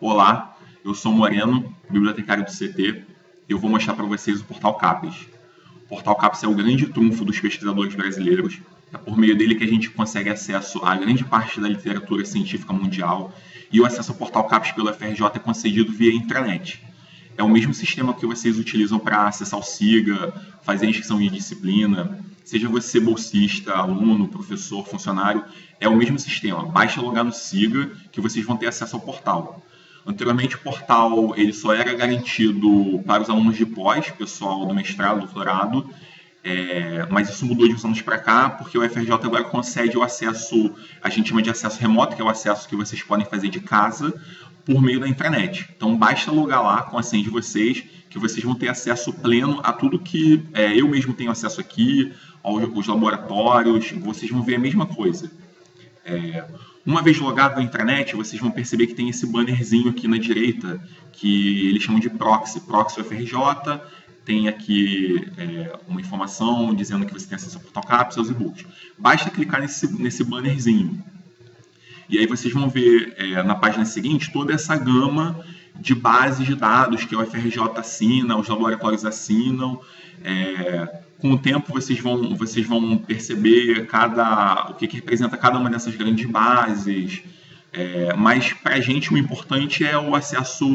Olá, eu sou Moreno, bibliotecário do CT. Eu vou mostrar para vocês o Portal CAPES. O Portal CAPES é o grande trunfo dos pesquisadores brasileiros. É por meio dele que a gente consegue acesso a grande parte da literatura científica mundial, e o acesso ao Portal CAPES pelo FRJ é concedido via intranet. É o mesmo sistema que vocês utilizam para acessar o SIGA, fazer inscrição de disciplina, seja você bolsista, aluno, professor, funcionário, é o mesmo sistema. Basta logar no SIGA que vocês vão ter acesso ao portal. Anteriormente, o portal ele só era garantido para os alunos de pós, pessoal do mestrado, doutorado, mas isso mudou de uns anos para cá, porque o FRJ agora concede o acesso, a gente chama de acesso remoto, que é o acesso que vocês podem fazer de casa, por meio da intranet. Então, basta logar lá com a senha de vocês, que vocês vão ter acesso pleno a tudo que eu mesmo tenho acesso aqui, aos laboratórios, vocês vão ver a mesma coisa. Uma vez logado na intranet, vocês vão perceber que tem esse bannerzinho aqui na direita, que eles chamam de proxy UFRJ. Tem aqui uma informação dizendo que você tem acesso ao Portal CAPES, aos e-books. Basta clicar nesse bannerzinho. E aí vocês vão ver na página seguinte toda essa gama de bases de dados que a UFRJ assina, os laboratórios assinam. Com o tempo vocês vão perceber o que representa cada uma dessas grandes bases. Mas para a gente o importante é o acesso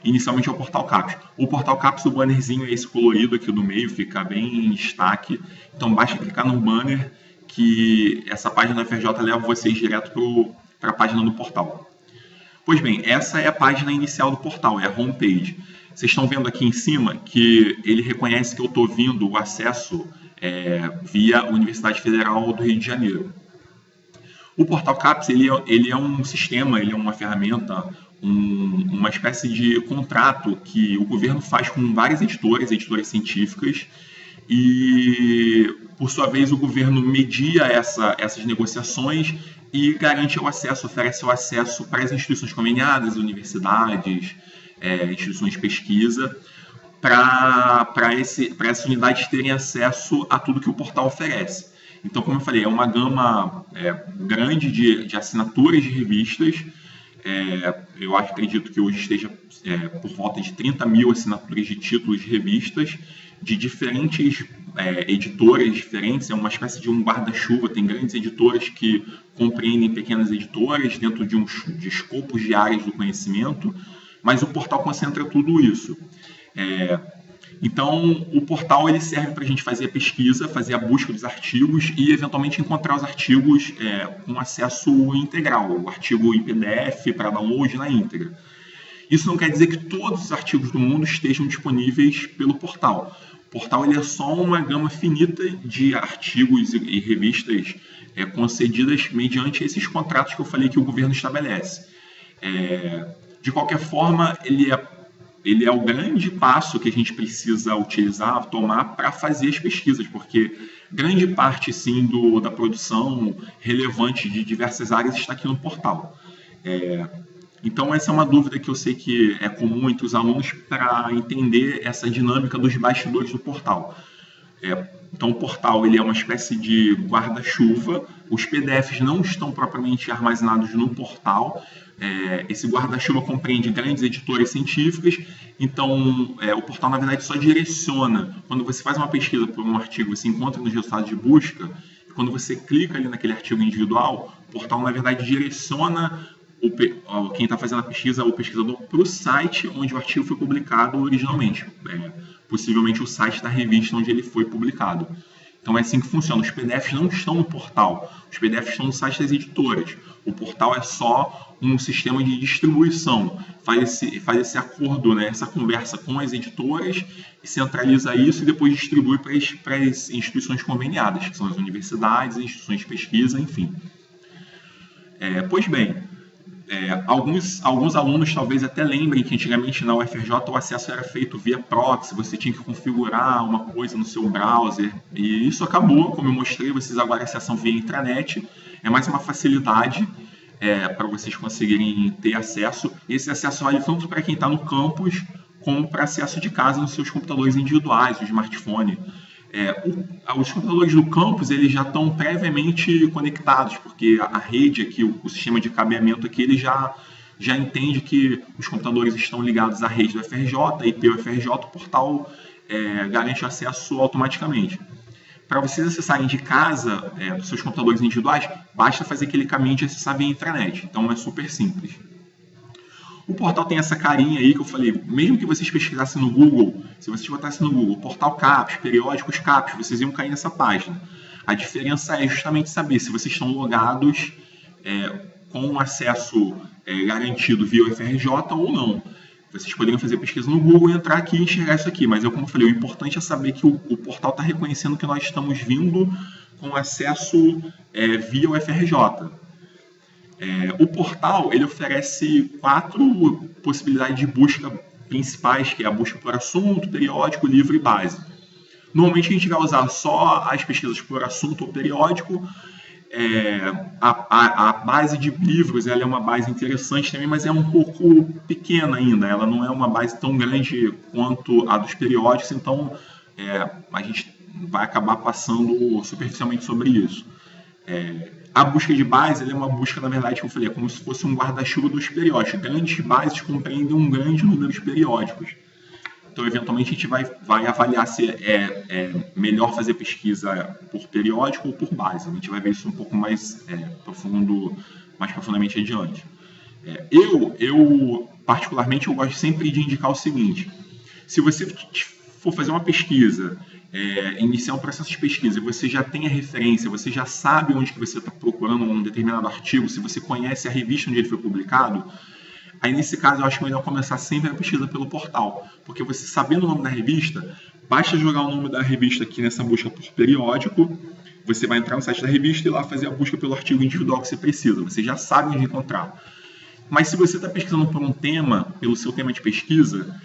inicialmente ao Portal CAPES. O Portal CAPES, o bannerzinho é esse colorido aqui do meio, fica bem em destaque. Então basta clicar no banner que essa página da FRJ leva vocês direto para a página do portal. Pois bem, essa é a página inicial do portal, é a homepage. Vocês estão vendo aqui em cima que ele reconhece que eu estou vindo o acesso via Universidade Federal do Rio de Janeiro. O Portal CAPES ele é um sistema, ele é uma ferramenta, uma espécie de contrato que o governo faz com várias editoras científicas, e, por sua vez, o governo media essas negociações e garante o acesso, oferece o acesso para as instituições conveniadas, universidades, instituições de pesquisa, para essas unidades terem acesso a tudo que o portal oferece. Então, como eu falei, é uma gama grande de assinaturas de revistas. Eu acredito que hoje esteja por volta de 30 mil assinaturas de títulos de revistas, de diferentes editoras diferentes. É uma espécie de um guarda-chuva. Tem grandes editoras que compreendem pequenas editoras dentro de escopos de áreas do conhecimento, mas o portal concentra tudo isso. Então, o portal ele serve para a gente fazer a pesquisa, fazer a busca dos artigos e, eventualmente, encontrar os artigos com acesso integral, o artigo em PDF para download na íntegra. Isso não quer dizer que todos os artigos do mundo estejam disponíveis pelo portal. O portal ele é só uma gama finita de artigos e revistas concedidas mediante esses contratos que eu falei que o governo estabelece. De qualquer forma, ele é o grande passo que a gente precisa tomar para fazer as pesquisas, porque grande parte, sim, da produção relevante de diversas áreas está aqui no portal. Então, essa é uma dúvida que eu sei que é comum entre os alunos para entender essa dinâmica dos bastidores do portal. Então, o portal ele é uma espécie de guarda-chuva. Os PDFs não estão propriamente armazenados no portal. Esse guarda-chuva compreende grandes editoras científicas. Então, o portal, na verdade, só direciona. Quando você faz uma pesquisa por um artigo, você encontra nos resultados de busca. E quando você clica ali naquele artigo individual, o portal, na verdade, direciona quem está fazendo a pesquisa, o pesquisador, para o site onde o artigo foi publicado originalmente. Possivelmente o site da revista onde ele foi publicado. Então é assim que funciona. Os PDFs não estão no portal. Os PDFs estão no site das editoras. O portal é só um sistema de distribuição. Faz esse acordo, essa conversa com as editoras, e centraliza isso e depois distribui para as instituições conveniadas, que são as universidades, as instituições de pesquisa, enfim. Pois bem, alguns alunos talvez até lembrem que antigamente na UFRJ o acesso era feito via proxy, você tinha que configurar uma coisa no seu browser, e isso acabou, como eu mostrei, vocês agora acessam via intranet. É mais uma facilidade para vocês conseguirem ter acesso. Esse acesso vale tanto para quem está no campus como para acesso de casa nos seus computadores individuais, o smartphone. Os computadores do campus eles já estão previamente conectados, porque a rede aqui, o sistema de cabeamento aqui, ele já já entende que os computadores estão ligados à rede do FRJ, IP UFRJ, o portal garante acesso automaticamente. Para vocês acessarem de casa, dos seus computadores individuais, basta fazer aquele caminho de acessar via intranet. Então é super simples. O portal tem essa carinha aí que eu falei, mesmo que vocês pesquisassem no Google, se vocês botassem no Google portal CAPES, periódicos CAPES, vocês iam cair nessa página. A diferença é justamente saber se vocês estão logados com acesso garantido via UFRJ ou não. Vocês poderiam fazer pesquisa no Google, entrar aqui e enxergar isso aqui, mas como eu falei, o importante é saber que o portal está reconhecendo que nós estamos vindo com acesso via UFRJ. O portal ele oferece 4 possibilidades de busca principais, que é a busca por assunto, periódico, livro e base. Normalmente a gente vai usar só as pesquisas por assunto ou periódico. A base de livros ela é uma base interessante também, mas é um pouco pequena ainda. Ela não é uma base tão grande quanto a dos periódicos, então a gente vai acabar passando superficialmente sobre isso. A busca de base ela é uma busca, na verdade, que eu falei, como se fosse um guarda-chuva dos periódicos. Grandes bases compreendem um grande número de periódicos. Então, eventualmente, a gente vai avaliar se melhor fazer pesquisa por periódico ou por base. A gente vai ver isso um pouco mais profundamente adiante. Eu, particularmente, eu gosto sempre de indicar o seguinte. Se você for fazer uma pesquisa, iniciar um processo de pesquisa, e você já tem a referência, você já sabe onde que você está procurando um determinado artigo, se você conhece a revista onde ele foi publicado, aí, nesse caso, eu acho melhor começar sempre a pesquisa pelo portal, porque você sabendo o nome da revista, basta jogar o nome da revista aqui nessa busca por periódico, você vai entrar no site da revista e lá fazer a busca pelo artigo individual que você precisa, você já sabe onde encontrar. Mas se você está pesquisando por um tema, pelo seu tema de pesquisa,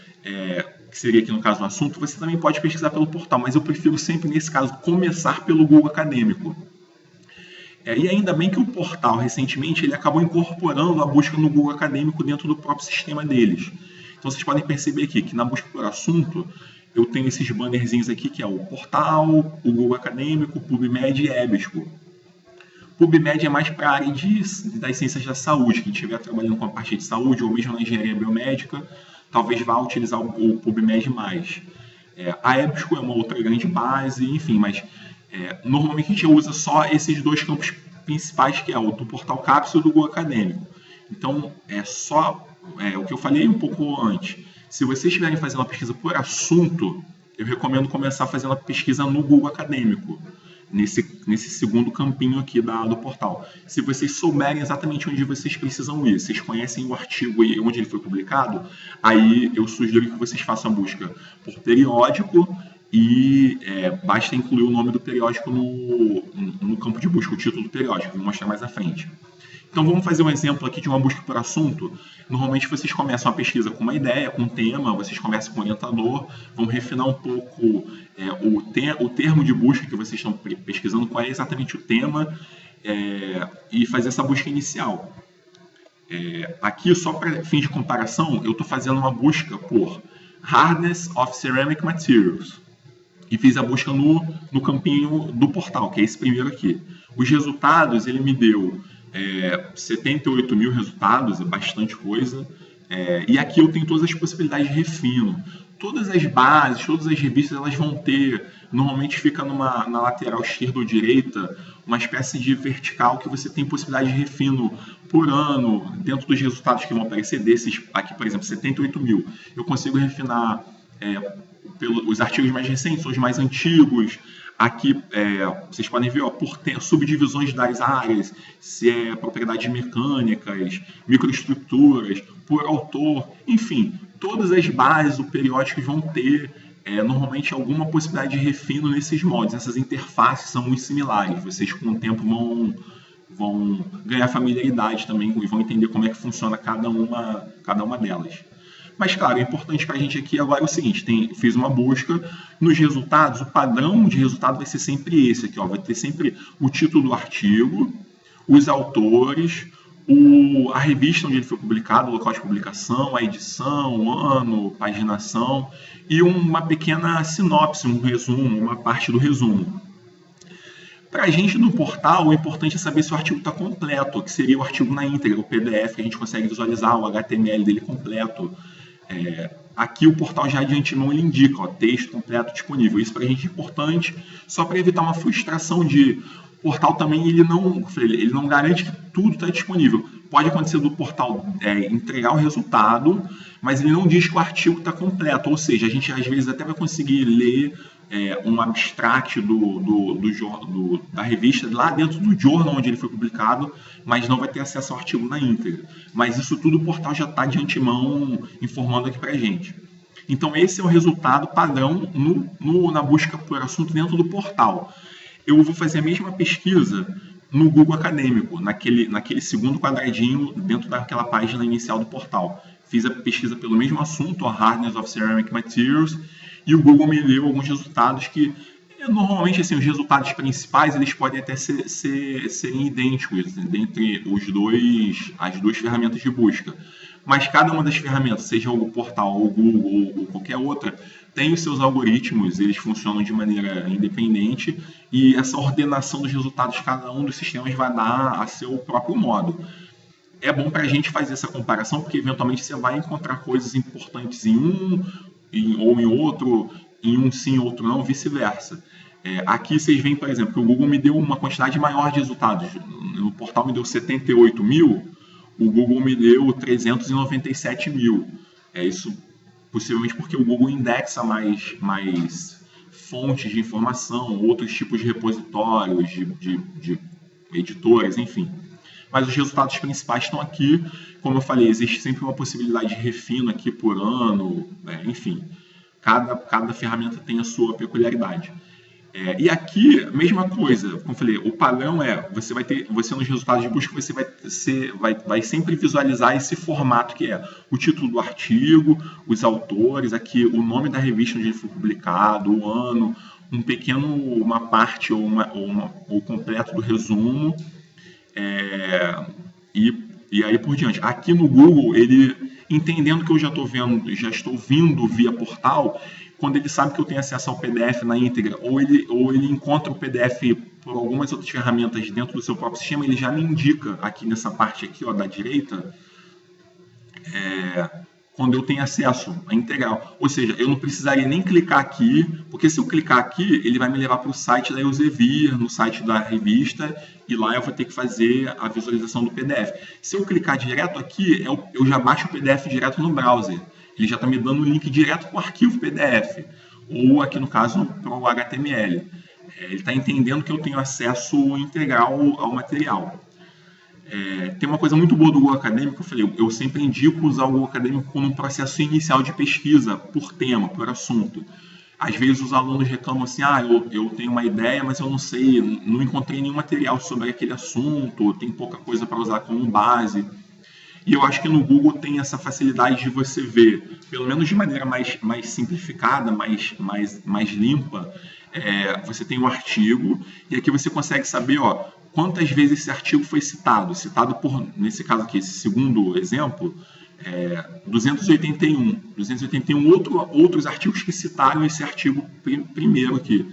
que seria aqui no caso o assunto, você também pode pesquisar pelo portal, mas eu prefiro sempre, nesse caso, começar pelo Google Acadêmico. E ainda bem que o portal, recentemente, ele acabou incorporando a busca no Google Acadêmico dentro do próprio sistema deles. Então, vocês podem perceber aqui que na busca por assunto, eu tenho esses bannerzinhos aqui, que é o portal, o Google Acadêmico, o PubMed e EBSCO. PubMed é mais para a área das ciências da saúde. Quem estiver trabalhando com a parte de saúde, ou mesmo na engenharia biomédica, talvez vá utilizar o PubMed mais. A EBSCO é uma outra grande base, enfim, mas... normalmente a gente usa só esses 2 campos principais, que é o do portal CAPES e o do Google Acadêmico. Então, o que eu falei um pouco antes. Se vocês estiverem fazendo uma pesquisa por assunto, eu recomendo começar fazendo a pesquisa no Google Acadêmico, nesse segundo campinho aqui do portal. Se vocês souberem exatamente onde vocês precisam ir, vocês conhecem o artigo e onde ele foi publicado, aí eu sugiro que vocês façam a busca por periódico, e basta incluir o nome do periódico no campo de busca, o título do periódico, vou mostrar mais à frente. Então vamos fazer um exemplo aqui de uma busca por assunto. Normalmente vocês começam a pesquisa com uma ideia, com um tema, vocês conversam com o orientador, vão refinar um pouco o termo de busca que vocês estão pesquisando, qual é exatamente o tema, e fazer essa busca inicial. Aqui, só para fim de comparação, eu estou fazendo uma busca por Hardness of Ceramic Materials. E fiz a busca no campinho do portal, que é esse primeiro aqui. Os resultados, ele me deu 78 mil resultados, é bastante coisa. E aqui eu tenho todas as possibilidades de refino. Todas as bases, todas as revistas, elas vão ter, normalmente fica na lateral esquerda ou direita, uma espécie de vertical que você tem possibilidade de refino por ano, dentro dos resultados que vão aparecer, desses aqui, por exemplo, 78 mil. Eu consigo refinar os artigos mais recentes, os mais antigos. Aqui vocês podem ver por subdivisões das áreas, se é propriedades mecânicas, microestruturas, por autor, enfim, todas as bases do periódico vão ter normalmente alguma possibilidade de refino nesses modos. Essas interfaces são muito similares, vocês com o tempo vão ganhar familiaridade também e vão entender como é que funciona cada uma delas. Mas, claro, é importante para a gente aqui agora é o seguinte, fiz uma busca, nos resultados, o padrão de resultado vai ser sempre esse aqui, ó, vai ter sempre o título do artigo, os autores, a revista onde ele foi publicado, o local de publicação, a edição, o ano, paginação e uma pequena sinopse, um resumo, uma parte do resumo. Para a gente no portal, o importante é saber se o artigo está completo, que seria o artigo na íntegra, o PDF, que a gente consegue visualizar o HTML dele completo. Aqui o portal já de antemão ele indica, texto completo disponível. Isso para a gente é importante, só para evitar uma frustração de... O portal também ele não garante que tudo está disponível. Pode acontecer do portal entregar o resultado, mas ele não diz que o artigo está completo. Ou seja, a gente às vezes até vai conseguir ler um abstract da revista lá dentro do journal onde ele foi publicado, mas não vai ter acesso ao artigo na íntegra. Mas isso tudo o portal já está de antemão informando aqui para a gente. Então esse é o resultado padrão na busca por assunto dentro do portal. Eu vou fazer a mesma pesquisa no Google Acadêmico, naquele segundo quadradinho dentro daquela página inicial do portal. Fiz a pesquisa pelo mesmo assunto, a Hardness of Ceramic Materials, e o Google me deu alguns resultados que, normalmente, assim, os resultados principais eles podem até serem idênticos entre as duas ferramentas de busca. Mas cada uma das ferramentas, seja o portal, o Google ou qualquer outra, tem os seus algoritmos, eles funcionam de maneira independente e essa ordenação dos resultados de cada um dos sistemas vai dar a seu próprio modo. É bom para a gente fazer essa comparação, porque eventualmente você vai encontrar coisas importantes em um ou em outro, em um sim, outro não, vice-versa. Aqui vocês veem, por exemplo, que o Google me deu uma quantidade maior de resultados. No portal me deu 78 mil, o Google me deu 397 mil. Isso possivelmente porque o Google indexa mais fontes de informação, outros tipos de repositórios, de editores, enfim. Mas os resultados principais estão aqui. Como eu falei, existe sempre uma possibilidade de refino aqui por ano, enfim. Cada ferramenta tem a sua peculiaridade. E aqui, mesma coisa, como eu falei, o padrão você nos resultados de busca, você vai sempre visualizar esse formato que é o título do artigo, os autores, aqui o nome da revista onde ele foi publicado, o ano, uma parte ou completo do resumo, e aí por diante. Aqui no Google, ele entendendo que eu já estou vindo via portal, quando ele sabe que eu tenho acesso ao PDF na íntegra, ou ele encontra o PDF por algumas outras ferramentas dentro do seu próprio sistema, ele já me indica aqui nessa parte aqui, da direita, quando eu tenho acesso à integral. Ou seja, eu não precisaria nem clicar aqui, porque se eu clicar aqui, ele vai me levar para o site da Elsevier, no site da revista, e lá eu vou ter que fazer a visualização do PDF. Se eu clicar direto aqui, eu já baixo o PDF direto no browser. Ele já está me dando o link direto para o arquivo PDF, ou aqui no caso para o HTML. Ele está entendendo que eu tenho acesso integral ao material. Tem uma coisa muito boa do Google Acadêmico, eu sempre indico usar o Google Acadêmico como um processo inicial de pesquisa por tema, por assunto. Às vezes os alunos reclamam assim, eu tenho uma ideia, mas eu não sei, não encontrei nenhum material sobre aquele assunto, tem pouca coisa para usar como base. E eu acho que no Google tem essa facilidade de você ver, pelo menos de maneira mais simplificada, mais limpa, você tem um artigo, e aqui você consegue saber quantas vezes esse artigo foi citado por, nesse caso aqui, esse segundo exemplo, 281 outros artigos que citaram esse artigo primeiro aqui.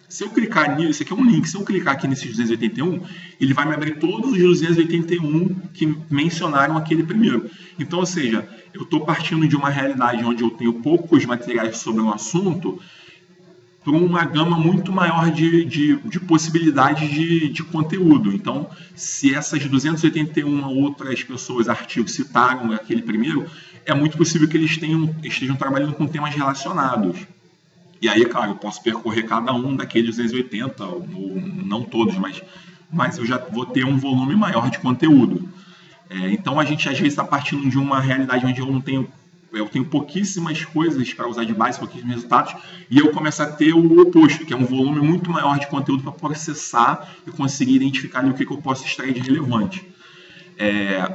Se eu clicar nisso, esse aqui é um link, se eu clicar aqui nesses 281, ele vai me abrir todos os 281 que mencionaram aquele primeiro. Então, ou seja, eu estou partindo de uma realidade onde eu tenho poucos materiais sobre um assunto para uma gama muito maior de possibilidades de conteúdo. Então, se essas 281 outras pessoas, artigos, citaram aquele primeiro, é muito possível que eles estejam trabalhando com temas relacionados. E aí, claro, eu posso percorrer cada um daqueles 280, ou não todos, mas eu já vou ter um volume maior de conteúdo. Então, a gente às vezes está partindo de uma realidade onde eu tenho pouquíssimas coisas para usar de base, pouquíssimos resultados, e eu começo a ter o oposto, que é um volume muito maior de conteúdo para processar e conseguir identificar ali o que eu posso extrair de relevante.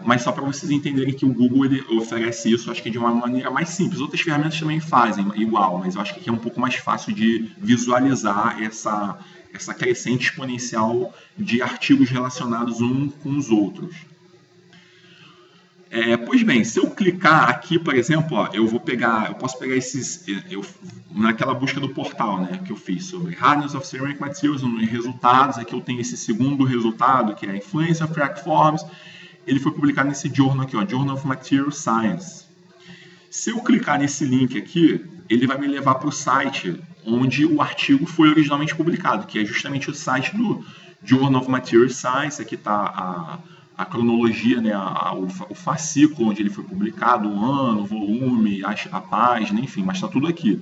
Mas só para vocês entenderem que o Google ele oferece isso, acho que de uma maneira mais simples. Outras ferramentas também fazem igual, mas eu acho que aqui é um pouco mais fácil de visualizar essa crescente exponencial de artigos relacionados uns com os outros. Pois bem, se eu clicar aqui, por exemplo, ó, eu posso pegar naquela busca do portal, né, que eu fiz sobre Hardness of Ceramic Materials, nos resultados, aqui eu tenho esse segundo resultado, que é a Influence of React Forms. Ele foi publicado nesse journal aqui, ó, Journal of Material Science. Se eu clicar nesse link aqui, ele vai me levar para o site onde o artigo foi originalmente publicado, que é justamente o site do Journal of Material Science. Aqui está a cronologia, né, o fascículo onde ele foi publicado, o ano, o volume, a página, enfim, mas está tudo aqui.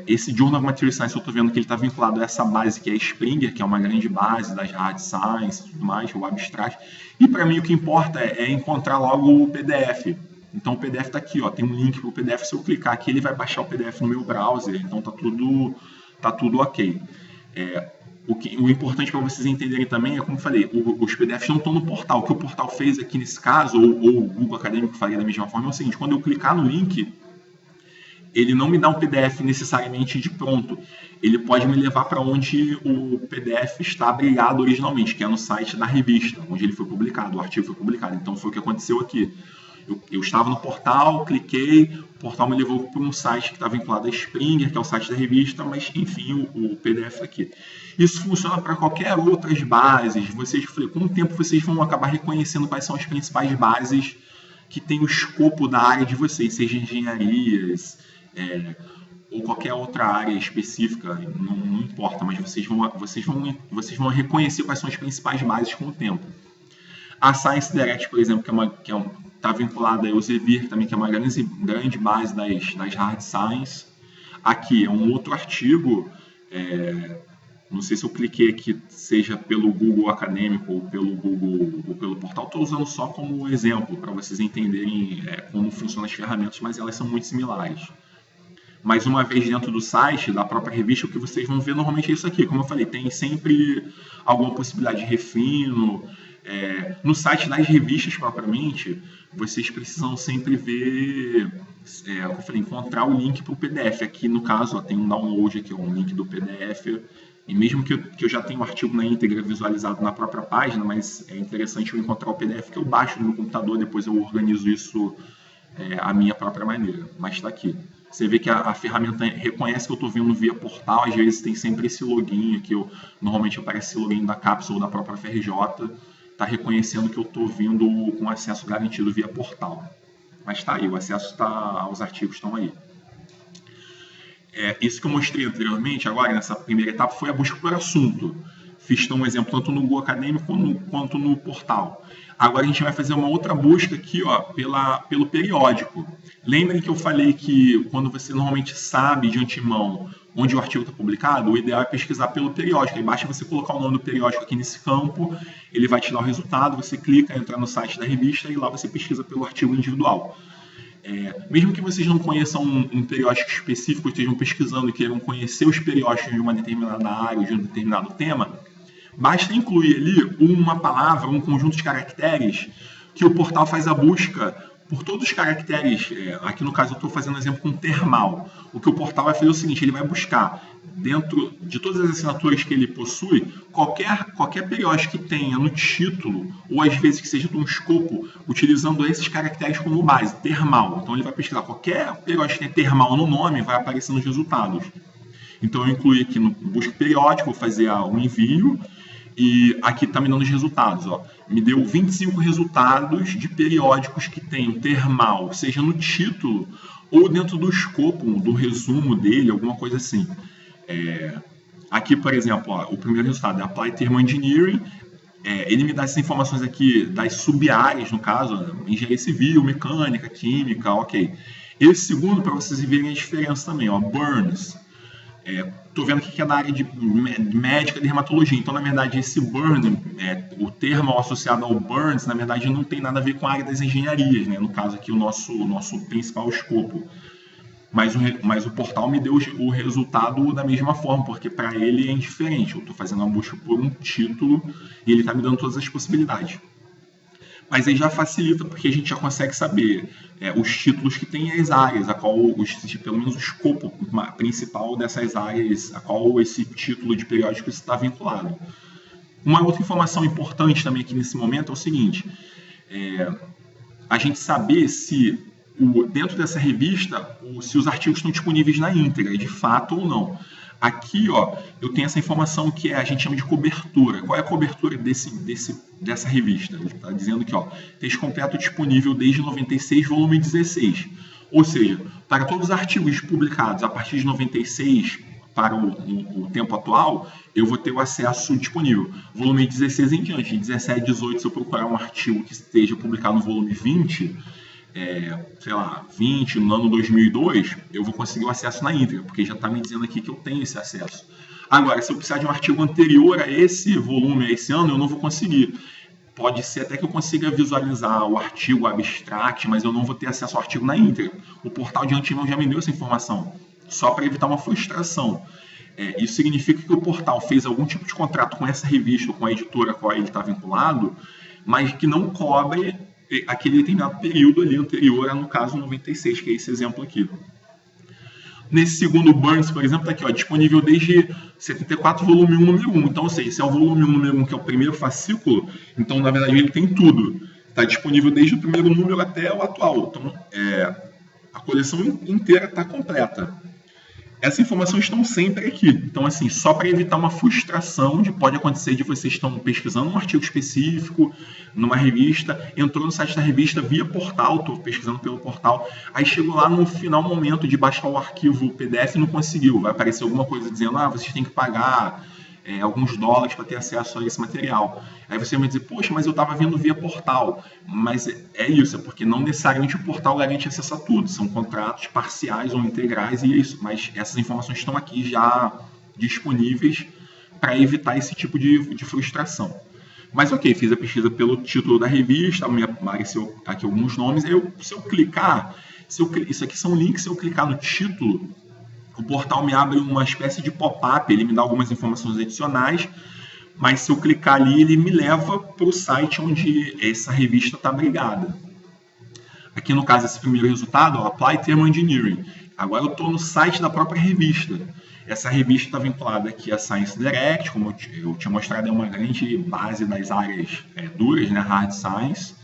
Esse Journal of Material Science, eu estou vendo que ele está vinculado a essa base que é a Springer, que é uma grande base das hard science e tudo mais, o abstract. E para mim o que importa é encontrar logo o PDF. Então o PDF está aqui, ó, tem um link para o PDF. Se eu clicar aqui, ele vai baixar o PDF no meu browser. Então tá tudo ok. O importante para vocês entenderem também é, como eu falei, os PDFs não estão no portal. O que o portal fez aqui nesse caso, ou o Google Acadêmico faria da mesma forma, é o seguinte: quando eu clicar no link, ele não me dá um PDF necessariamente de pronto. Ele pode me levar para onde o PDF está abrigado originalmente, que é no site da revista, onde ele foi publicado, o artigo foi publicado. Então foi o que aconteceu aqui. Eu estava no portal, cliquei, o portal me levou para um site que está vinculado a Springer, que é o site da revista, mas enfim, o PDF aqui. Isso funciona para qualquer outras bases. Com o tempo vocês vão acabar reconhecendo quais são as principais bases que têm o escopo da área de vocês, seja engenharias, ou qualquer outra área específica, não importa, mas vocês vão reconhecer quais são as principais bases com o tempo. A Science Direct, por exemplo, que está vinculada ao Elsevier, também, que é uma grande base das hard science. Aqui é um outro artigo, não sei se eu cliquei aqui, seja pelo Google Acadêmico ou pelo Google ou pelo portal, estou usando só como exemplo para vocês entenderem como funcionam as ferramentas, mas elas são muito similares. Mas uma vez dentro do site, da própria revista, o que vocês vão ver normalmente é isso aqui. Como eu falei, tem sempre alguma possibilidade de refino. No site das revistas, propriamente, vocês precisam sempre ver, como eu falei, encontrar o link para o PDF. Aqui, no caso, ó, tem um download aqui, ó, um link do PDF. E mesmo que eu já tenha o artigo na íntegra visualizado na própria página, mas é interessante eu encontrar o PDF que eu baixo no meu computador, depois eu organizo isso à minha própria maneira. Mas está aqui. Você vê que a ferramenta reconhece que eu estou vendo via portal, às vezes tem sempre esse login aqui, normalmente aparece esse login da cápsula da própria FRJ, está reconhecendo que eu estou vindo com acesso garantido via portal. Mas está aí, o acesso aos artigos estão aí. Isso que eu mostrei anteriormente, agora nessa primeira etapa, foi a busca por assunto. Fiz um exemplo tanto no Google Acadêmico quanto no portal. Agora a gente vai fazer uma outra busca aqui, ó, pelo periódico. Lembrem que eu falei que quando você normalmente sabe de antemão onde o artigo está publicado, o ideal é pesquisar pelo periódico. Aí basta você colocar o nome do periódico aqui nesse campo, ele vai te dar o resultado, você clica, entra no site da revista e lá você pesquisa pelo artigo individual. Mesmo que vocês não conheçam um periódico específico, estejam pesquisando e queiram conhecer os periódicos de uma determinada área, de um determinado tema, basta incluir ali uma palavra, um conjunto de caracteres que o portal faz a busca por todos os caracteres. Aqui no caso eu estou fazendo um exemplo com termal. O que o portal vai fazer é o seguinte: ele vai buscar dentro de todas as assinaturas que ele possui qualquer periódico que tenha no título, ou às vezes que seja de um escopo, utilizando esses caracteres como base, termal. Então ele vai pesquisar qualquer periódico que tenha termal no nome, vai aparecer nos resultados. Então eu incluí aqui no busca periódico, vou fazer um envio. E aqui está me dando os resultados. Ó. Me deu 25 resultados de periódicos que tem termal, seja no título ou dentro do escopo, do resumo dele, alguma coisa assim. Aqui, por exemplo, ó, o primeiro resultado é Applied Thermal Engineering. Ele me dá essas informações aqui das sub-áreas, no caso, engenharia civil, mecânica, química, ok. Esse segundo, para vocês verem a diferença também, ó, Burns. Estou vendo que é da área de médica, de dermatologia. Então, na verdade, esse burn, o termo associado ao burns, na verdade, não tem nada a ver com a área das engenharias, né? No caso aqui, o nosso principal escopo. Mas o portal me deu o resultado da mesma forma, porque para ele é indiferente. Eu estou fazendo uma busca por um título e ele está me dando todas as possibilidades. Mas aí já facilita, porque a gente já consegue saber os títulos que tem as áreas, pelo menos o escopo principal dessas áreas, a qual esse título de periódico está vinculado. Uma outra informação importante também aqui nesse momento é o seguinte: a gente saber se dentro dessa revista, se os artigos estão disponíveis na íntegra, de fato ou não. Aqui, ó, eu tenho essa informação que a gente chama de cobertura. Qual é a cobertura dessa revista? Ele está dizendo que, ó, texto completo disponível desde 96, volume 16. Ou seja, para todos os artigos publicados a partir de 96 para o tempo atual, eu vou ter o acesso disponível. Volume 16 em diante, de 17, 18, se eu procurar um artigo que esteja publicado no volume 20, sei lá, 20, no ano 2002, eu vou conseguir o acesso na íntegra, porque já está me dizendo aqui que eu tenho esse acesso. Agora, se eu precisar de um artigo anterior a esse volume, a esse ano, eu não vou conseguir. Pode ser até que eu consiga visualizar o artigo abstract, mas eu não vou ter acesso ao artigo na íntegra. O portal de antemão já me deu essa informação, só para evitar uma frustração. Isso significa que o portal fez algum tipo de contrato com essa revista, ou com a editora a qual ele está vinculado, mas que não cobre aquele determinado período ali anterior, no caso 96, que é esse exemplo aqui. Nesse segundo Burns, por exemplo, está aqui, ó, disponível desde 74, volume 1, número 1. Então, ou seja, se é o volume 1, número 1, que é o primeiro fascículo, então, na verdade, ele tem tudo. Está disponível desde o primeiro número até o atual. Então, a coleção inteira está completa. Essas informações estão sempre aqui. Então, assim, só para evitar uma frustração pode acontecer de vocês estão pesquisando um artigo específico numa revista, entrou no site da revista via portal, estou pesquisando pelo portal, aí chegou lá no final momento de baixar o arquivo PDF e não conseguiu. Vai aparecer alguma coisa dizendo, vocês têm que pagar alguns dólares para ter acesso a esse material. Aí você vai dizer, poxa, mas eu estava vendo via portal. Mas é isso, é porque não necessariamente o portal garante acesso a tudo. São contratos parciais ou integrais e é isso. Mas essas informações estão aqui já disponíveis para evitar esse tipo de frustração. Mas ok, fiz a pesquisa pelo título da revista, me apareceu aqui alguns nomes. Aí se eu clicar, isso aqui são links, se eu clicar no título, o portal me abre uma espécie de pop-up, ele me dá algumas informações adicionais, mas se eu clicar ali, ele me leva para o site onde essa revista está abrigada. Aqui no caso, esse primeiro resultado, ó, Apply Thermal Engineering. Agora eu estou no site da própria revista. Essa revista está vinculada aqui a Science Direct, como eu tinha mostrado, é uma grande base das áreas duras, né, Hard Science.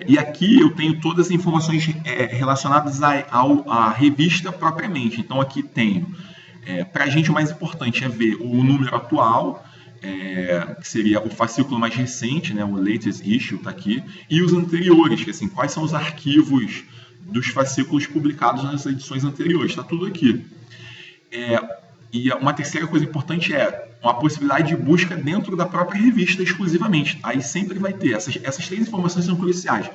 E aqui eu tenho todas as informações relacionadas à revista propriamente. Então aqui tenho, para a gente o mais importante é ver o número atual, que seria o fascículo mais recente, né, o latest issue está aqui, e os anteriores, que assim, quais são os arquivos dos fascículos publicados nas edições anteriores, está tudo aqui. E uma terceira coisa importante é uma possibilidade de busca dentro da própria revista exclusivamente. Aí sempre vai ter. Essas três informações são cruciais.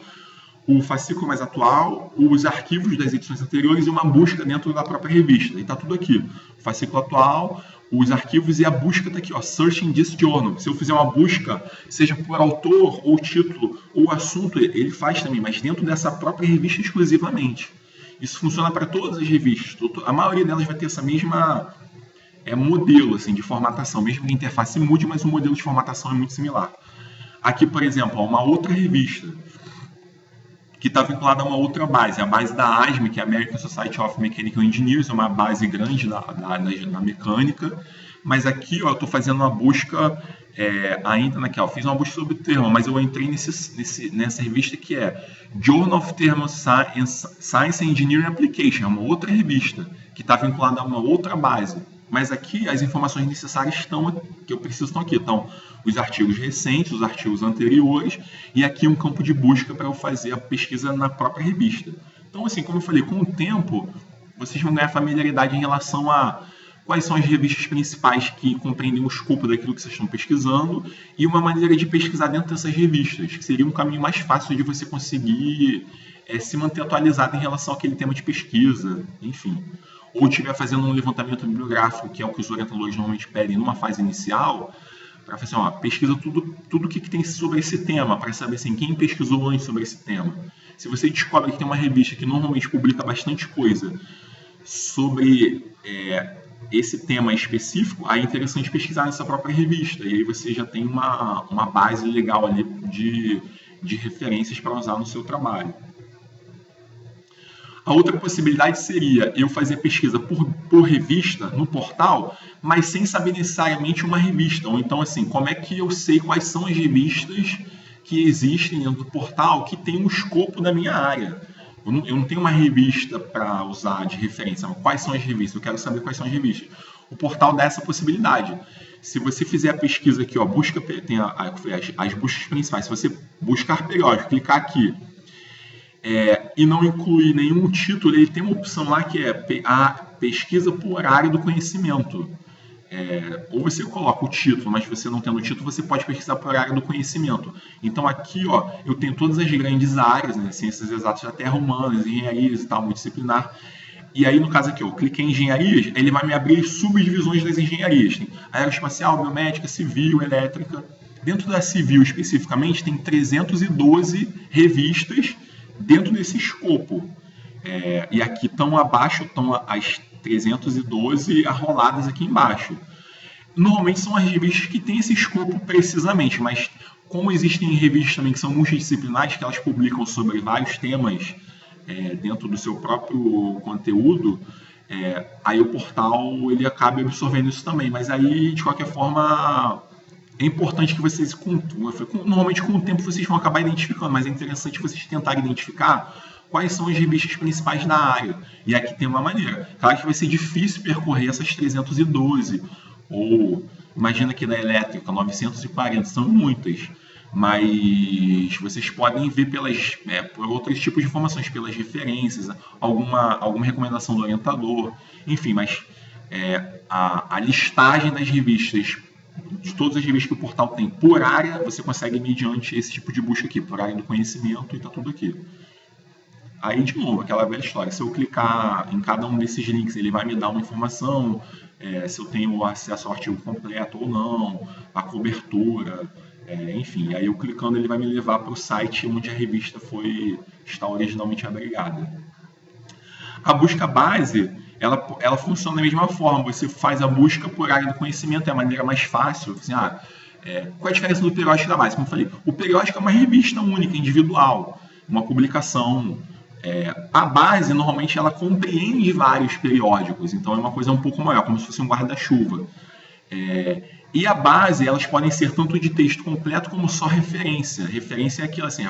O fascículo mais atual, os arquivos das edições anteriores e uma busca dentro da própria revista. E está tudo aqui. O fascículo atual, os arquivos e a busca está aqui. Ó, Search in this journal. Se eu fizer uma busca, seja por autor, ou título, ou assunto, ele faz também, mas dentro dessa própria revista exclusivamente. Isso funciona para todas as revistas. A maioria delas vai ter essa mesma modelo assim, de formatação, mesmo que a interface mude, mas o modelo de formatação é muito similar. Aqui, por exemplo, uma outra revista que está vinculada a uma outra base, a base da ASME, que é a American Society of Mechanical Engineers, é uma base grande na mecânica, mas aqui ó, eu estou fazendo uma busca ainda naquela, fiz uma busca sobre o termo, mas eu entrei nessa revista que é Journal of Thermal Science and Engineering Application, é uma outra revista que está vinculada a uma outra base. Mas aqui as informações necessárias que eu preciso estão aqui. Então, os artigos recentes, os artigos anteriores, e aqui um campo de busca para eu fazer a pesquisa na própria revista. Então, assim, como eu falei, com o tempo, vocês vão ganhar familiaridade em relação a quais são as revistas principais que compreendem o escopo daquilo que vocês estão pesquisando e uma maneira de pesquisar dentro dessas revistas, que seria um caminho mais fácil de você conseguir se manter atualizado em relação àquele tema de pesquisa, enfim. Ou estiver fazendo um levantamento bibliográfico, que é o que os orientadores normalmente pedem numa fase inicial, para fazer pesquisa tudo o que tem sobre esse tema, para saber assim, quem pesquisou antes sobre esse tema. Se você descobre que tem uma revista que normalmente publica bastante coisa sobre esse tema específico, aí é interessante pesquisar nessa própria revista, e aí você já tem uma base legal ali de referências para usar no seu trabalho. A outra possibilidade seria eu fazer pesquisa por revista no portal, mas sem saber necessariamente uma revista. Ou então, assim, como é que eu sei quais são as revistas que existem dentro do portal que tem um escopo da minha área. Eu não tenho uma revista para usar de referência. Quais são as revistas? Eu quero saber quais são as revistas. O portal dá essa possibilidade. Se você fizer a pesquisa aqui, ó, busca, tem as buscas principais. Se você buscar periódico, clicar aqui e não incluir nenhum título, ele tem uma opção lá que é a pesquisa por área do conhecimento. Ou você coloca o título, mas se você não tendo o título, você pode pesquisar por área do conhecimento. Então aqui, ó, eu tenho todas as grandes áreas, né, ciências exatas da Terra, humanas, engenharias e tal, multidisciplinar. E aí, no caso aqui, eu cliquei em engenharias, ele vai me abrir subdivisões das engenharias. Tem aeroespacial, biomédica, civil, elétrica. Dentro da civil, especificamente, tem 312 revistas dentro desse escopo. E aqui estão abaixo, estão as 312 arroladas aqui embaixo. Normalmente são as revistas que têm esse escopo precisamente, mas como existem revistas também que são multidisciplinares, que elas publicam sobre vários temas dentro do seu próprio conteúdo, aí o portal ele acaba absorvendo isso também. Mas aí, de qualquer forma, é importante que vocês, normalmente com o tempo vocês vão acabar identificando, mas é interessante vocês tentarem identificar quais são as revistas principais da área. E aqui tem uma maneira. Claro que vai ser difícil percorrer essas 312, ou imagina que da elétrica, 940, são muitas. Mas vocês podem ver por outros tipos de informações, pelas referências, alguma recomendação do orientador, enfim, mas a listagem das revistas, de todas as revistas que o portal tem por área, você consegue mediante esse tipo de busca aqui, por área do conhecimento, e está tudo aqui. Aí, de novo, aquela velha história, se eu clicar em cada um desses links, ele vai me dar uma informação, se eu tenho acesso ao artigo completo ou não, a cobertura, enfim. Aí eu clicando, ele vai me levar para o site onde a revista está originalmente abrigada. A busca base, ela funciona da mesma forma, você faz a busca por área do conhecimento, é a maneira mais fácil. Assim, qual é a diferença do periódico da base? Como eu falei, o periódico é uma revista única, individual, uma publicação. A base, normalmente, ela compreende vários periódicos, então é uma coisa um pouco maior, como se fosse um guarda-chuva. E a base, elas podem ser tanto de texto completo como só referência. Referência é aquilo assim,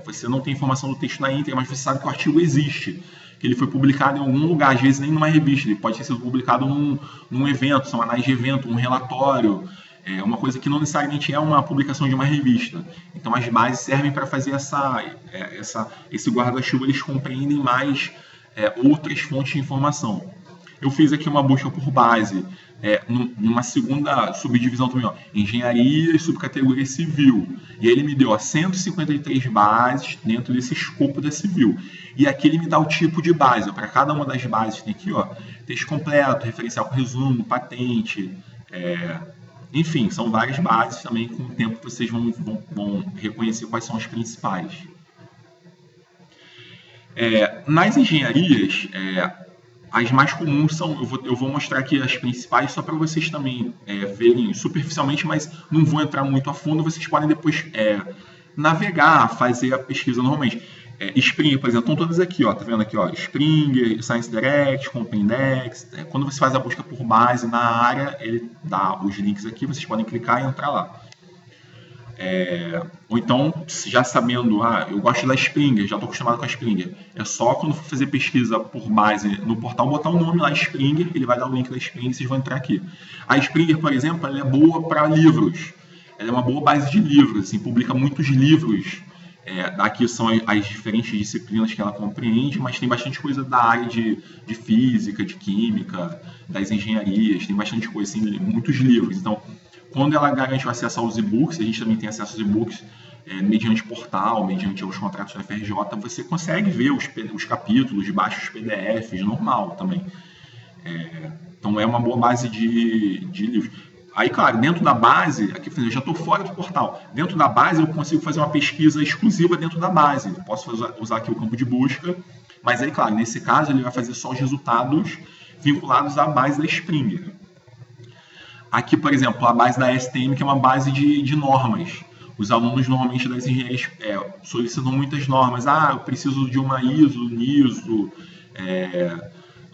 você não tem informação do texto na íntegra, mas você sabe que o artigo existe, que ele foi publicado em algum lugar, às vezes nem numa revista, ele pode ter sido publicado num evento, são anais de evento, um relatório, uma coisa que não necessariamente é uma publicação de uma revista. Então as bases servem para fazer esse guarda-chuva, eles compreendem mais outras fontes de informação. Eu fiz aqui uma busca por base, numa segunda subdivisão também, ó, engenharia e subcategoria civil. E aí ele me deu 153 bases dentro desse escopo da civil. E aqui ele me dá o tipo de base. Para cada uma das bases tem aqui, ó, texto completo, referencial com resumo, patente, enfim, são várias bases também. Com o tempo vocês vão reconhecer quais são as principais. Nas engenharias, as mais comuns são, eu vou mostrar aqui as principais só para vocês também verem superficialmente, mas não vou entrar muito a fundo. Vocês podem depois navegar, fazer a pesquisa normalmente. Springer, por exemplo, estão todas aqui, ó, tá vendo aqui, ó, Springer, Science Direct, Compendex. Quando você faz a busca por base na área, ele dá os links aqui, vocês podem clicar e entrar lá. Ou então, já sabendo, eu gosto da Springer, já estou acostumado com a Springer. É só quando for fazer pesquisa por base no portal, botar o nome lá, Springer, ele vai dar o link da Springer e vocês vão entrar aqui. A Springer, por exemplo, ela é boa para livros. Ela é uma boa base de livros, assim, publica muitos livros. Aqui são as diferentes disciplinas que ela compreende, mas tem bastante coisa da área de física, de química, das engenharias, tem bastante coisa, assim, muitos livros. Então, quando ela garante o acesso aos e-books, a gente também tem acesso aos e-books mediante portal, mediante os contratos da FRJ, você consegue ver os capítulos, baixa os PDFs, normal também. Então é uma boa base de livros. Aí, claro, dentro da base, aqui eu já estou fora do portal, dentro da base eu consigo fazer uma pesquisa exclusiva dentro da base, eu posso usar aqui o campo de busca, mas aí, claro, nesse caso ele vai fazer só os resultados vinculados à base da Springer. Aqui, por exemplo, a base da STM, que é uma base de normas. Os alunos, normalmente, das engenharias solicitam muitas normas. Eu preciso de uma ISO, NISO,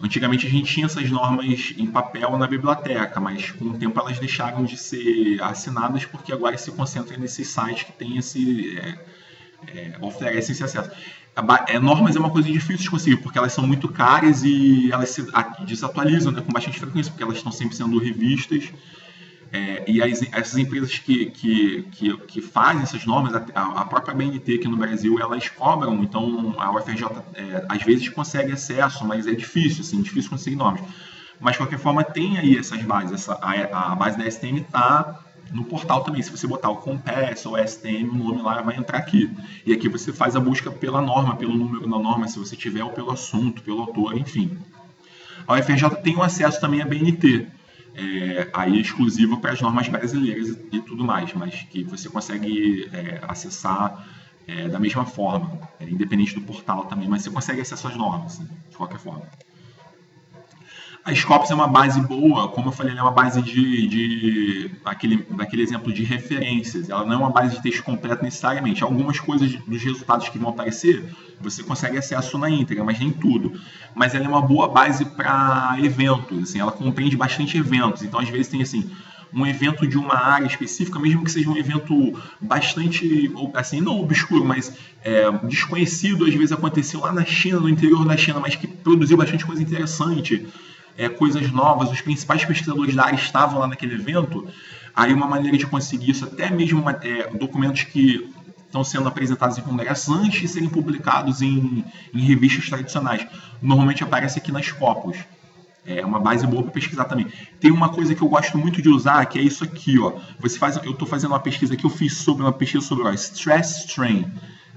Antigamente a gente tinha essas normas em papel na biblioteca, mas com o tempo elas deixaram de ser assinadas porque agora se concentra nesses sites que tem oferecem esse acesso. Normas é uma coisa difícil de conseguir, porque elas são muito caras e elas se desatualizam, né, com bastante frequência, porque elas estão sempre sendo revistas. E essas empresas que fazem essas normas, a própria BNT aqui no Brasil, elas cobram, então a UFRJ às vezes consegue acesso, mas é difícil, assim, difícil conseguir normas. Mas de qualquer forma tem aí essas bases, a base da STM está no portal também. Se você botar o Compass ou STM, o nome lá vai entrar aqui. E aqui você faz a busca pela norma, pelo número da norma, se você tiver, ou pelo assunto, pelo autor, enfim. A UFRJ tem um acesso também à BNT, aí exclusivo para as normas brasileiras e tudo mais, mas que você consegue acessar da mesma forma, independente do portal também, mas você consegue acessar as normas, assim, de qualquer forma. A Scopus é uma base boa, como eu falei, ela é uma base daquele exemplo de referências. Ela não é uma base de texto completo necessariamente. Algumas coisas dos resultados que vão aparecer, você consegue acesso na íntegra, mas nem tudo. Mas ela é uma boa base para eventos, assim, ela compreende bastante eventos. Então, às vezes, tem assim, um evento de uma área específica, mesmo que seja um evento bastante, assim, não obscuro, mas desconhecido, às vezes aconteceu lá na China, no interior da China, mas que produziu bastante coisa interessante. Coisas novas, os principais pesquisadores da área estavam lá naquele evento. Aí uma maneira de conseguir isso, até mesmo documentos que estão sendo apresentados em congressos antes de serem publicados em revistas tradicionais, normalmente aparece aqui na Scopus. É uma base boa para pesquisar também. Tem uma coisa que eu gosto muito de usar, que é isso aqui, ó. Eu estou fazendo uma pesquisa que eu fiz sobre stress strain.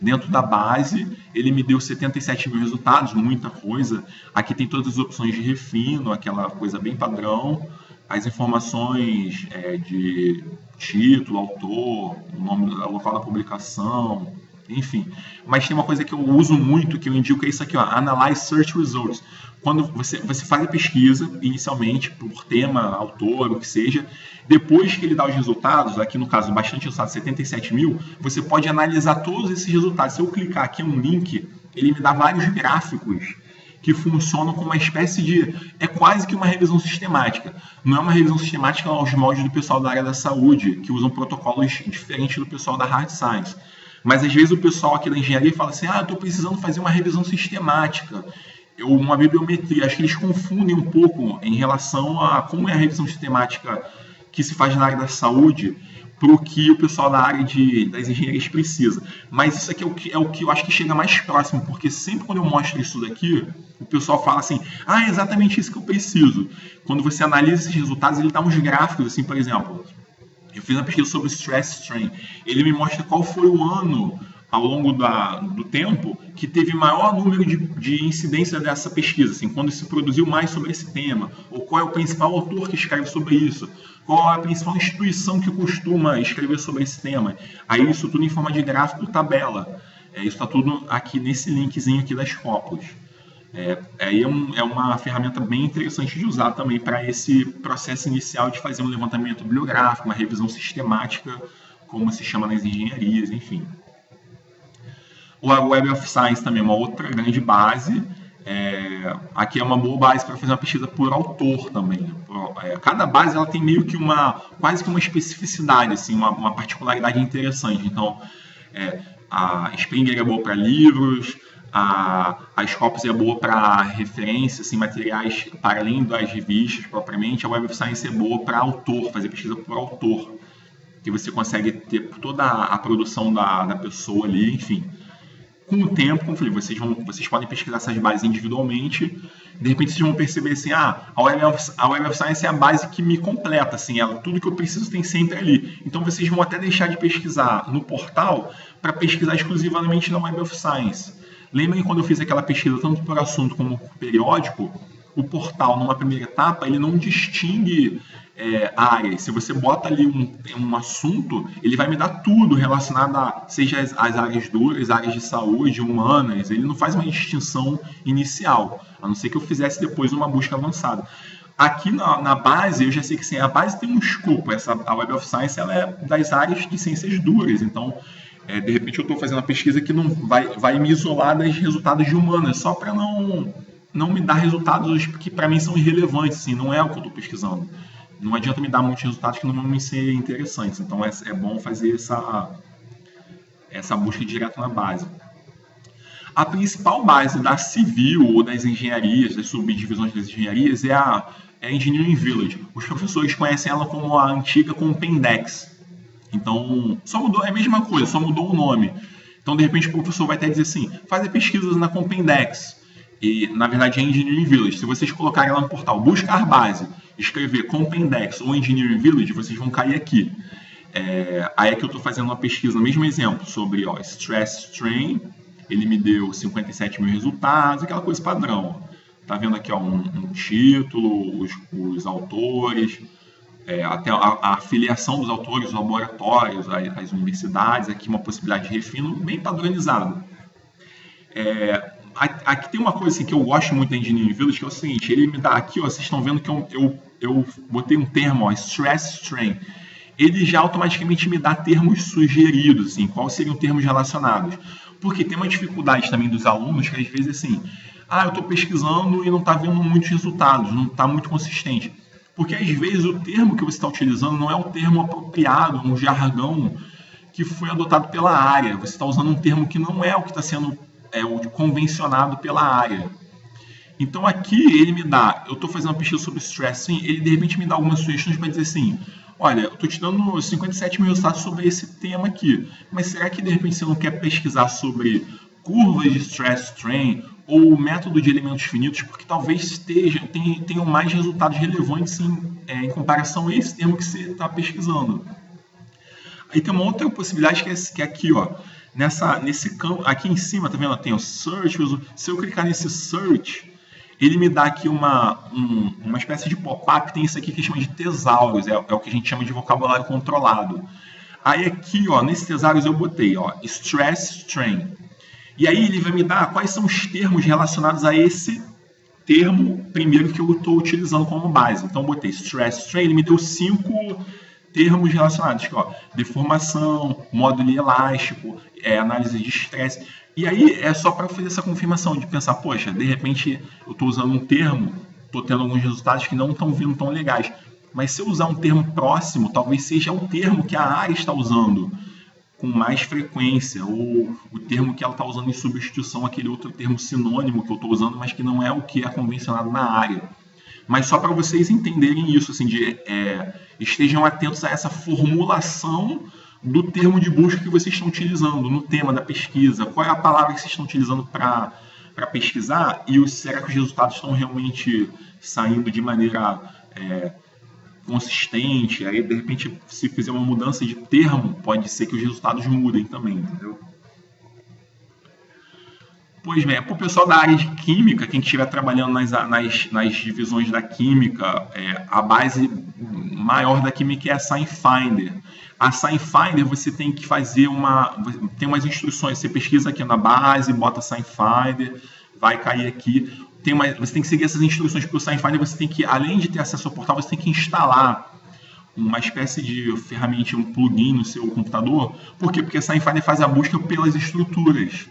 Dentro da base, ele me deu 77 mil resultados, muita coisa. Aqui tem todas as opções de refino, aquela coisa bem padrão. As informações de título, autor, o nome, o local da publicação, enfim. Mas tem uma coisa que eu uso muito, que eu indico, é isso aqui, ó, Analyze Search Results. Quando você faz a pesquisa, inicialmente, por tema, autor, o que seja, depois que ele dá os resultados, aqui no caso, bastante resultados, 77 mil, você pode analisar todos esses resultados. Se eu clicar aqui um link, ele me dá vários gráficos que funcionam como uma espécie de... É quase que uma revisão sistemática. Não é uma revisão sistemática aos moldes do pessoal da área da saúde, que usam protocolos diferentes do pessoal da Hard Science. Mas às vezes o pessoal aqui da engenharia fala assim, eu estou precisando fazer uma revisão sistemática, uma bibliometria. Acho que eles confundem um pouco em relação a como é a revisão sistemática que se faz na área da saúde para o que o pessoal da área das engenharias precisa. Mas isso aqui é o que eu acho que chega mais próximo, porque sempre quando eu mostro isso daqui, o pessoal fala assim, é exatamente isso que eu preciso. Quando você analisa esses resultados, ele dá uns gráficos, assim, por exemplo, eu fiz uma pesquisa sobre stress strain, ele me mostra qual foi o ano ao longo do tempo que teve maior número de incidência dessa pesquisa, assim, quando se produziu mais sobre esse tema, ou qual é o principal autor que escreve sobre isso, qual é a principal instituição que costuma escrever sobre esse tema. Aí isso tudo em forma de gráfico, tabela. Isso está tudo aqui nesse linkzinho aqui das Scopus. É uma ferramenta bem interessante de usar também para esse processo inicial de fazer um levantamento bibliográfico, uma revisão sistemática, como se chama nas engenharias, enfim. O Web of Science também é uma outra grande base. Aqui é uma boa base para fazer uma pesquisa por autor também. Cada base ela tem meio que quase que uma especificidade, assim, uma particularidade interessante. Então, a Springer é boa para livros, a Scopus é boa para referências, assim, materiais para além das revistas propriamente. A Web of Science é boa para autor, fazer pesquisa por autor, que você consegue ter toda a produção da pessoa ali, enfim. Com o tempo, como eu falei, vocês podem pesquisar essas bases individualmente. De repente vocês vão perceber assim, a Web of Science é a base que me completa, assim, tudo que eu preciso tem sempre ali. Então vocês vão até deixar de pesquisar no portal para pesquisar exclusivamente na Web of Science. Lembrem quando eu fiz aquela pesquisa tanto por assunto como por periódico, o portal, numa primeira etapa, ele não distingue áreas. Se você bota ali um assunto, ele vai me dar tudo relacionado seja as áreas duras, áreas de saúde, humanas. Ele não faz uma distinção inicial, a não ser que eu fizesse depois uma busca avançada. Aqui na base, eu já sei que assim, a base tem um escopo. A Web of Science ela é das áreas de ciências duras, então de repente eu estou fazendo uma pesquisa que não vai me isolar dos resultados de humanas, só para não não me dá resultados que para mim são irrelevantes, assim, não é o que eu estou pesquisando. Não adianta me dar muitos resultados que não vão me ser interessantes. Então é bom fazer essa busca direto na base. A principal base da civil ou das engenharias, das subdivisões das engenharias, é a Engineering Village. Os professores conhecem ela como a antiga Compendex. Então, só mudou, é a mesma coisa, só mudou o nome. Então, de repente, o professor vai até dizer assim, faz pesquisas na Compendex. E, na verdade, é Engineering Village. Se vocês colocarem lá no portal, buscar base, escrever Compendex ou Engineering Village, vocês vão cair aqui. Aí é que eu estou fazendo uma pesquisa, no mesmo exemplo, sobre Stress Strain. Ele me deu 57 mil resultados, aquela coisa padrão. Tá vendo aqui um título, os autores, até a afiliação dos autores, os laboratórios, as universidades, aqui uma possibilidade de refino bem padronizado. Aqui tem uma coisa assim, que eu gosto muito da Engineering Village, que é o seguinte, ele me dá aqui, vocês estão vendo que eu botei um termo, Stress Strain. Ele já automaticamente me dá termos sugeridos, assim, quais seriam termos relacionados. Porque tem uma dificuldade também dos alunos, que às vezes assim, eu estou pesquisando e não está vendo muitos resultados, não está muito consistente. Porque às vezes o termo que você está utilizando não é o termo apropriado, um jargão que foi adotado pela área. Você está usando um termo que não é o que está sendo o convencionado pela área. Então aqui ele me dá, eu estou fazendo uma pesquisa sobre stressing, ele de repente me dá algumas sugestões para dizer assim, olha, eu estou te dando 57 mil resultados sobre esse tema aqui, mas será que de repente você não quer pesquisar sobre curvas de stress strain ou o método de elementos finitos, porque talvez tenham mais resultados relevantes em comparação a esse termo que você está pesquisando. Aí tem uma outra possibilidade que é aqui, nesse campo, aqui em cima, tá vendo? Tem o search, se eu clicar nesse search, ele me dá aqui uma espécie de pop-up, tem isso aqui que chama de tesauros, é o que a gente chama de vocabulário controlado. Aí aqui, nesse tesauros eu botei, stress strain. E aí ele vai me dar quais são os termos relacionados a esse termo primeiro que eu estou utilizando como base. Então eu botei stress strain, ele me deu 5 termos relacionados, deformação, módulo elástico, análise de estresse. E aí é só para fazer essa confirmação de pensar, poxa, de repente eu estou usando um termo, estou tendo alguns resultados que não estão vindo tão legais. Mas se eu usar um termo próximo, talvez seja o termo que a área está usando com mais frequência, ou o termo que ela está usando em substituição àquele outro termo sinônimo que eu estou usando, mas que não é o que é convencionado na área. Mas só para vocês entenderem isso, assim, estejam atentos a essa formulação do termo de busca que vocês estão utilizando no tema da pesquisa, qual é a palavra que vocês estão utilizando para pesquisar e será que os resultados estão realmente saindo de maneira consistente. Aí, de repente, se fizer uma mudança de termo, pode ser que os resultados mudem também, entendeu? Pois bem, para o pessoal da área de química, quem estiver trabalhando nas divisões da química, a base maior da química é a SciFinder. A SciFinder você tem que fazer tem umas instruções, você pesquisa aqui na base, bota SciFinder, vai cair aqui. Você tem que seguir essas instruções, porque o SciFinder você tem que, além de ter acesso ao portal, você tem que instalar uma espécie de ferramenta, um plugin no seu computador. Por quê? Porque a SciFinder faz a busca pelas estruturas.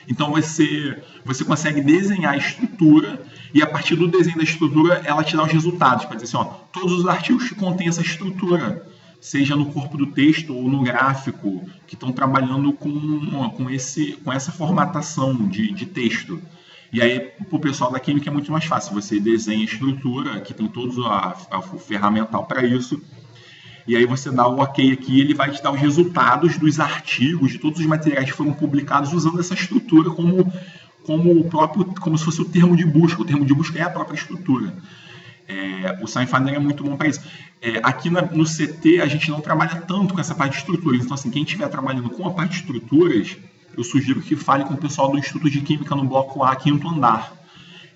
Então você consegue desenhar a estrutura e a partir do desenho da estrutura ela te dá os resultados. Para dizer assim, todos os artigos que contêm essa estrutura, seja no corpo do texto ou no gráfico, que estão trabalhando com essa formatação de texto. E aí, para o pessoal da química é muito mais fácil. Você desenha a estrutura, que tem todo o ferramental para isso, e aí você dá o ok aqui, ele vai te dar os resultados dos artigos, de todos os materiais que foram publicados usando essa estrutura como se fosse o termo de busca. O termo de busca é a própria estrutura. O SciFinder é muito bom para isso. Aqui no CT a gente não trabalha tanto com essa parte de estruturas. Então, assim, quem estiver trabalhando com a parte de estruturas, eu sugiro que fale com o pessoal do Instituto de Química no bloco A, quinto andar.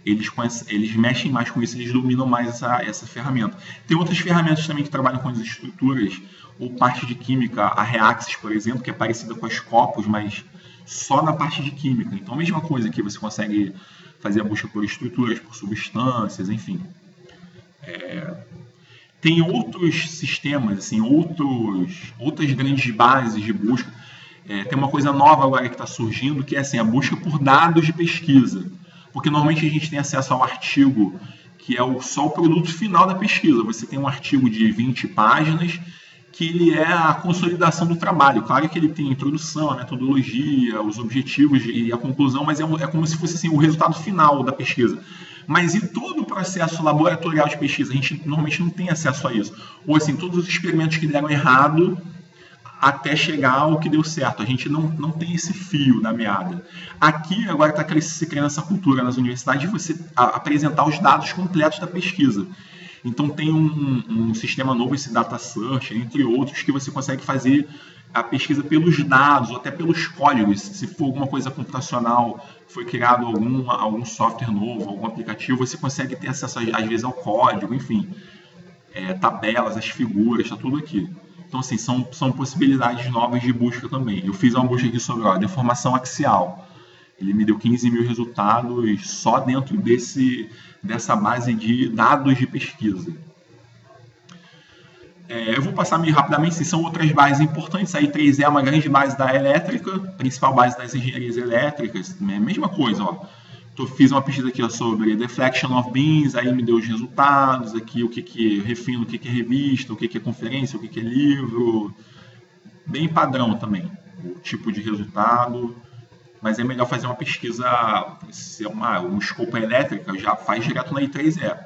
Eles mexem mais com isso, eles dominam mais essa ferramenta. Tem outras ferramentas também que trabalham com as estruturas, ou parte de química, a Reaxys, por exemplo, que é parecida com a Scopus, mas só na parte de química. Então, a mesma coisa aqui, você consegue fazer a busca por estruturas, por substâncias, enfim. Tem outros sistemas, assim, outras grandes bases de busca. Tem uma coisa nova agora que está surgindo, que é assim, a busca por dados de pesquisa. Porque normalmente a gente tem acesso ao artigo que é só o produto final da pesquisa. Você tem um artigo de 20 páginas que ele é a consolidação do trabalho. Claro que ele tem a introdução, a metodologia, os objetivos e a conclusão, mas é como se fosse assim, o resultado final da pesquisa. Mas e todo o processo laboratorial de pesquisa? A gente normalmente não tem acesso a isso. Ou assim, todos os experimentos que deram errado até chegar ao que deu certo. A gente não tem esse fio da meada. Aqui, agora está se criando essa cultura nas universidades de você apresentar os dados completos da pesquisa. Então tem um sistema novo, esse Data Search, entre outros, que você consegue fazer a pesquisa pelos dados, ou até pelos códigos. Se for alguma coisa computacional, foi criado algum software novo, algum aplicativo, você consegue ter acesso, às vezes, ao código, enfim, tabelas, as figuras, está tudo aqui. Então, assim, são possibilidades novas de busca também. Eu fiz uma busca aqui sobre deformação axial. Ele me deu 15 mil resultados só dentro dessa base de dados de pesquisa. Eu vou passar meio rapidamente, se são outras bases importantes. A I3E é uma grande base da elétrica, principal base das engenharias elétricas, mesma coisa, ó. Fiz uma pesquisa aqui sobre deflection of beams, aí me deu os resultados, aqui refino o que é revista, o que é conferência, o que é livro, bem padrão também, o tipo de resultado, mas é melhor fazer uma pesquisa, se é um escopo elétrica, já faz direto na I3E.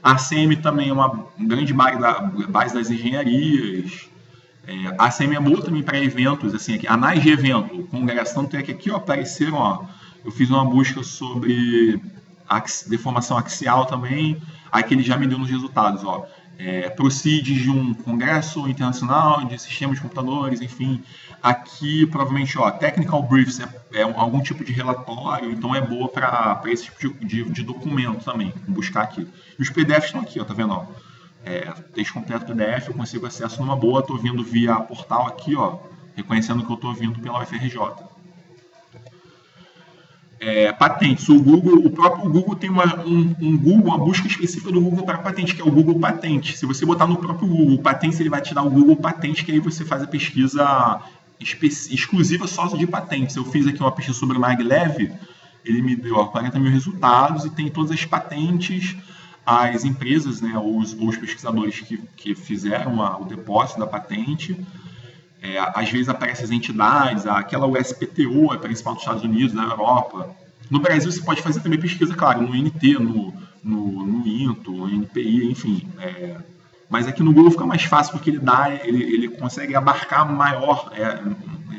A ACM também é uma grande base das engenharias. A ACM é boa também para eventos, assim, anais de evento, congresso, tanto é que aqui apareceram, eu fiz uma busca sobre deformação axial também, aí que ele já me deu nos resultados, proceeds de um congresso internacional de sistemas de computadores, enfim. Aqui, provavelmente, technical briefs é algum tipo de relatório, então é boa para esse tipo de documento também, buscar aqui. E os PDFs estão aqui, tá vendo? Texto completo PDF, eu consigo acesso numa boa, estou vindo via portal aqui, reconhecendo que eu estou vindo pela UFRJ. Patentes. O próprio Google tem uma busca específica do Google para patente, que é o Google Patente. Se você botar no próprio Google Patentes, ele vai te dar o Google Patente, que aí você faz a pesquisa exclusiva só de patentes. Eu fiz aqui uma pesquisa sobre o maglev, ele me deu 40 mil resultados e tem todas as patentes, as empresas, né, os pesquisadores que fizeram o depósito da patente. Às vezes aparecem as entidades, aquela USPTO, a principal dos Estados Unidos, da Europa. No Brasil você pode fazer também pesquisa, claro, no NT, no INTO, no NPI, enfim. Mas aqui no Google fica mais fácil porque ele consegue abarcar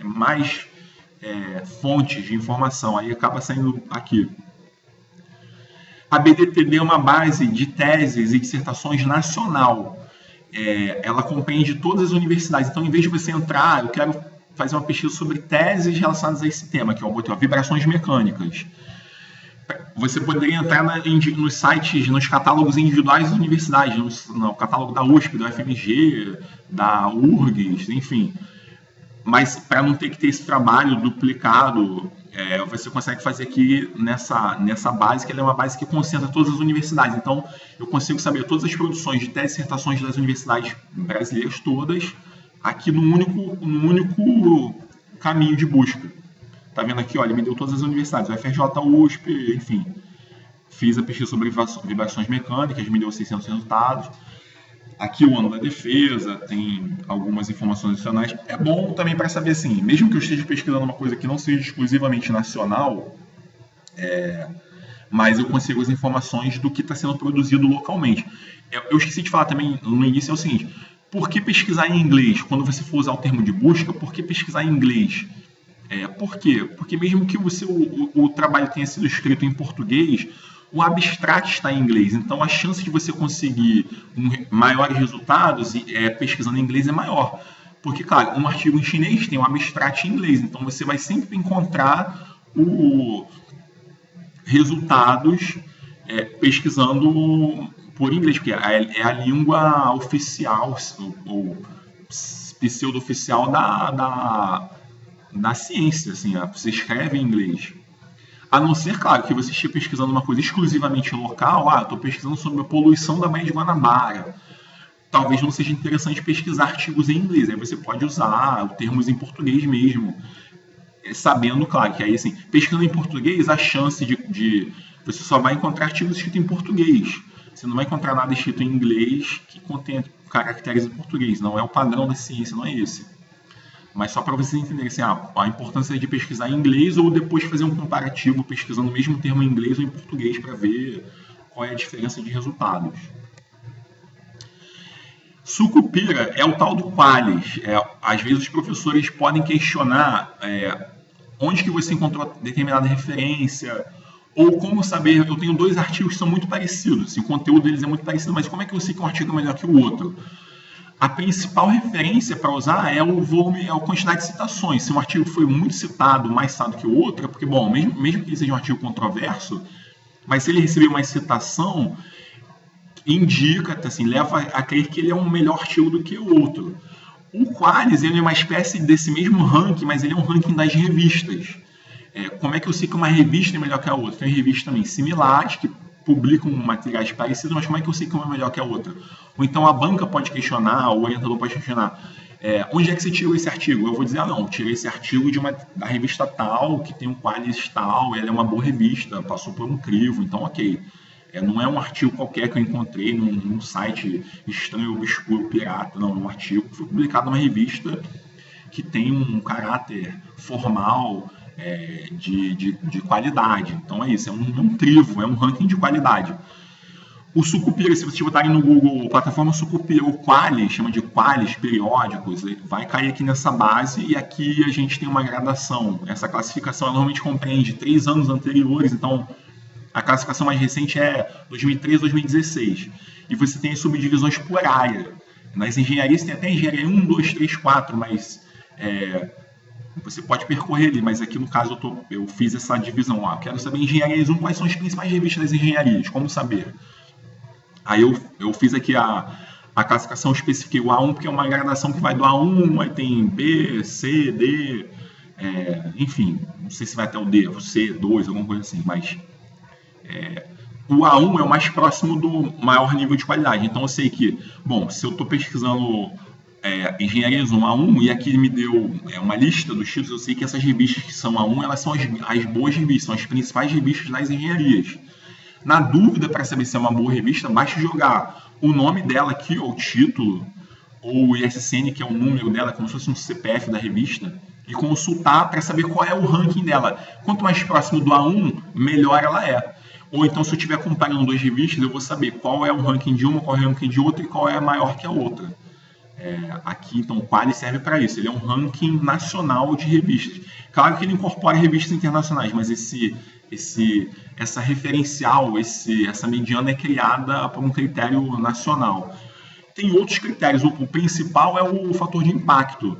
mais fontes de informação, aí acaba saindo aqui. A BDTD é uma base de teses e dissertações nacional. Ela compreende todas as universidades. Então, em vez de você entrar, eu quero fazer uma pesquisa sobre teses relacionadas a esse tema, que eu botei, vibrações mecânicas. Você poderia entrar nos sites, nos catálogos individuais das universidades, no catálogo da USP, da UFMG, da URGS, enfim. Mas para não ter que ter esse trabalho duplicado, você consegue fazer aqui nessa base, que ela é uma base que concentra todas as universidades. Então, eu consigo saber todas as produções de teses e dissertações das universidades brasileiras todas, aqui no único caminho de busca. Tá vendo aqui, ele me deu todas as universidades, UFRJ, USP, enfim. Fiz a pesquisa sobre vibrações mecânicas, me deu 600 resultados. Aqui o ano da defesa, tem algumas informações adicionais. É bom também para saber, assim, mesmo que eu esteja pesquisando uma coisa que não seja exclusivamente nacional, mas eu consigo as informações do que está sendo produzido localmente. Eu esqueci de falar também no início, é o seguinte, por que pesquisar em inglês? Quando você for usar o termo de busca, por que pesquisar em inglês? Por quê? Porque mesmo que o trabalho tenha sido escrito em português, o abstract está em inglês, então a chance de você conseguir maiores resultados pesquisando em inglês é maior. Porque, claro, um artigo em chinês tem um abstract em inglês, então você vai sempre encontrar resultados pesquisando por inglês, porque é a língua oficial, ou pseudo-oficial da ciência, assim, você escreve em inglês. A não ser, claro, que você esteja pesquisando uma coisa exclusivamente local, estou pesquisando sobre a poluição da Baía de Guanabara. Talvez não seja interessante pesquisar artigos em inglês, aí você pode usar termos em português mesmo. sabendo, claro, que aí, assim, pesquisando em português, a chance você só vai encontrar artigos escritos em português. Você não vai encontrar nada escrito em inglês que contenha caracteres em português. Não é o padrão da ciência, não é esse. Mas só para vocês entenderem assim, a importância de pesquisar em inglês ou depois fazer um comparativo pesquisando o mesmo termo em inglês ou em português para ver qual é a diferença de resultados. Sucupira é o tal do Qualis. Às vezes os professores podem questionar onde que você encontrou determinada referência, ou como saber, eu tenho 2 artigos que são muito parecidos, assim, o conteúdo deles é muito parecido, mas como é que eu sei que um artigo é melhor que o outro? A principal referência para usar é o volume, é a quantidade de citações. Se um artigo foi muito citado, mais citado que o outro, é porque, bom, mesmo que ele seja um artigo controverso, mas se ele recebeu mais citação, indica, assim, leva a crer que ele é um melhor artigo do que o outro. O Qualis, ele é uma espécie desse mesmo ranking, mas ele é um ranking das revistas. Como é que eu sei que uma revista é melhor que a outra? Tem revistas também similares, que publicam materiais parecidos, mas como é que eu sei que uma é melhor que a outra? Ou então a banca pode questionar, o orientador pode questionar, onde é que você tirou esse artigo? Eu vou dizer, não, tirei esse artigo da revista tal, que tem um Qualis tal, ela é uma boa revista, passou por um crivo, então ok. Não é um artigo qualquer que eu encontrei num site estranho, obscuro, pirata, não, é um artigo que foi publicado numa revista que tem um caráter formal, de qualidade. Então é isso, é um crivo, é um ranking de qualidade. O Sucupira, se vocês botarem no Google, plataforma Sucupira, o Qualis, chama de Qualis periódicos, vai cair aqui nessa base e aqui a gente tem uma gradação. Essa classificação normalmente compreende 3 anos anteriores, então a classificação mais recente é 2013, 2016. E você tem as subdivisões por área. Nas engenharias tem até engenharia 1, 2, 3, 4, mas você pode percorrer ali, mas aqui no caso eu fiz essa divisão. Quero saber engenharias 1, quais são as principais revistas das engenharias, como saber? Aí eu fiz aqui a classificação, especifiquei o A1, porque é uma gradação que vai do A1, aí tem B, C, D, enfim, não sei se vai até o D, o C, 2, alguma coisa assim, mas o A1 é o mais próximo do maior nível de qualidade. Então eu sei que, bom, se eu estou pesquisando engenharias 1 A1 e aqui me deu uma lista dos títulos, eu sei que essas revistas que são A1, elas são as boas revistas, são as principais revistas das engenharias. Na dúvida, para saber se é uma boa revista, basta jogar o nome dela aqui, ou o título, ou o ISSN, que é o número dela, como se fosse um CPF da revista, e consultar para saber qual é o ranking dela. Quanto mais próximo do A1, melhor ela é. Ou então, se eu estiver comparando 2 revistas, eu vou saber qual é o ranking de uma, qual é o ranking de outra e qual é maior que a outra. Aqui, então, o Qualis serve para isso. Ele é um ranking nacional de revistas. Claro que ele incorpora revistas internacionais, mas essa referencial, essa mediana é criada por um critério nacional. Tem outros critérios. O principal é o fator de impacto,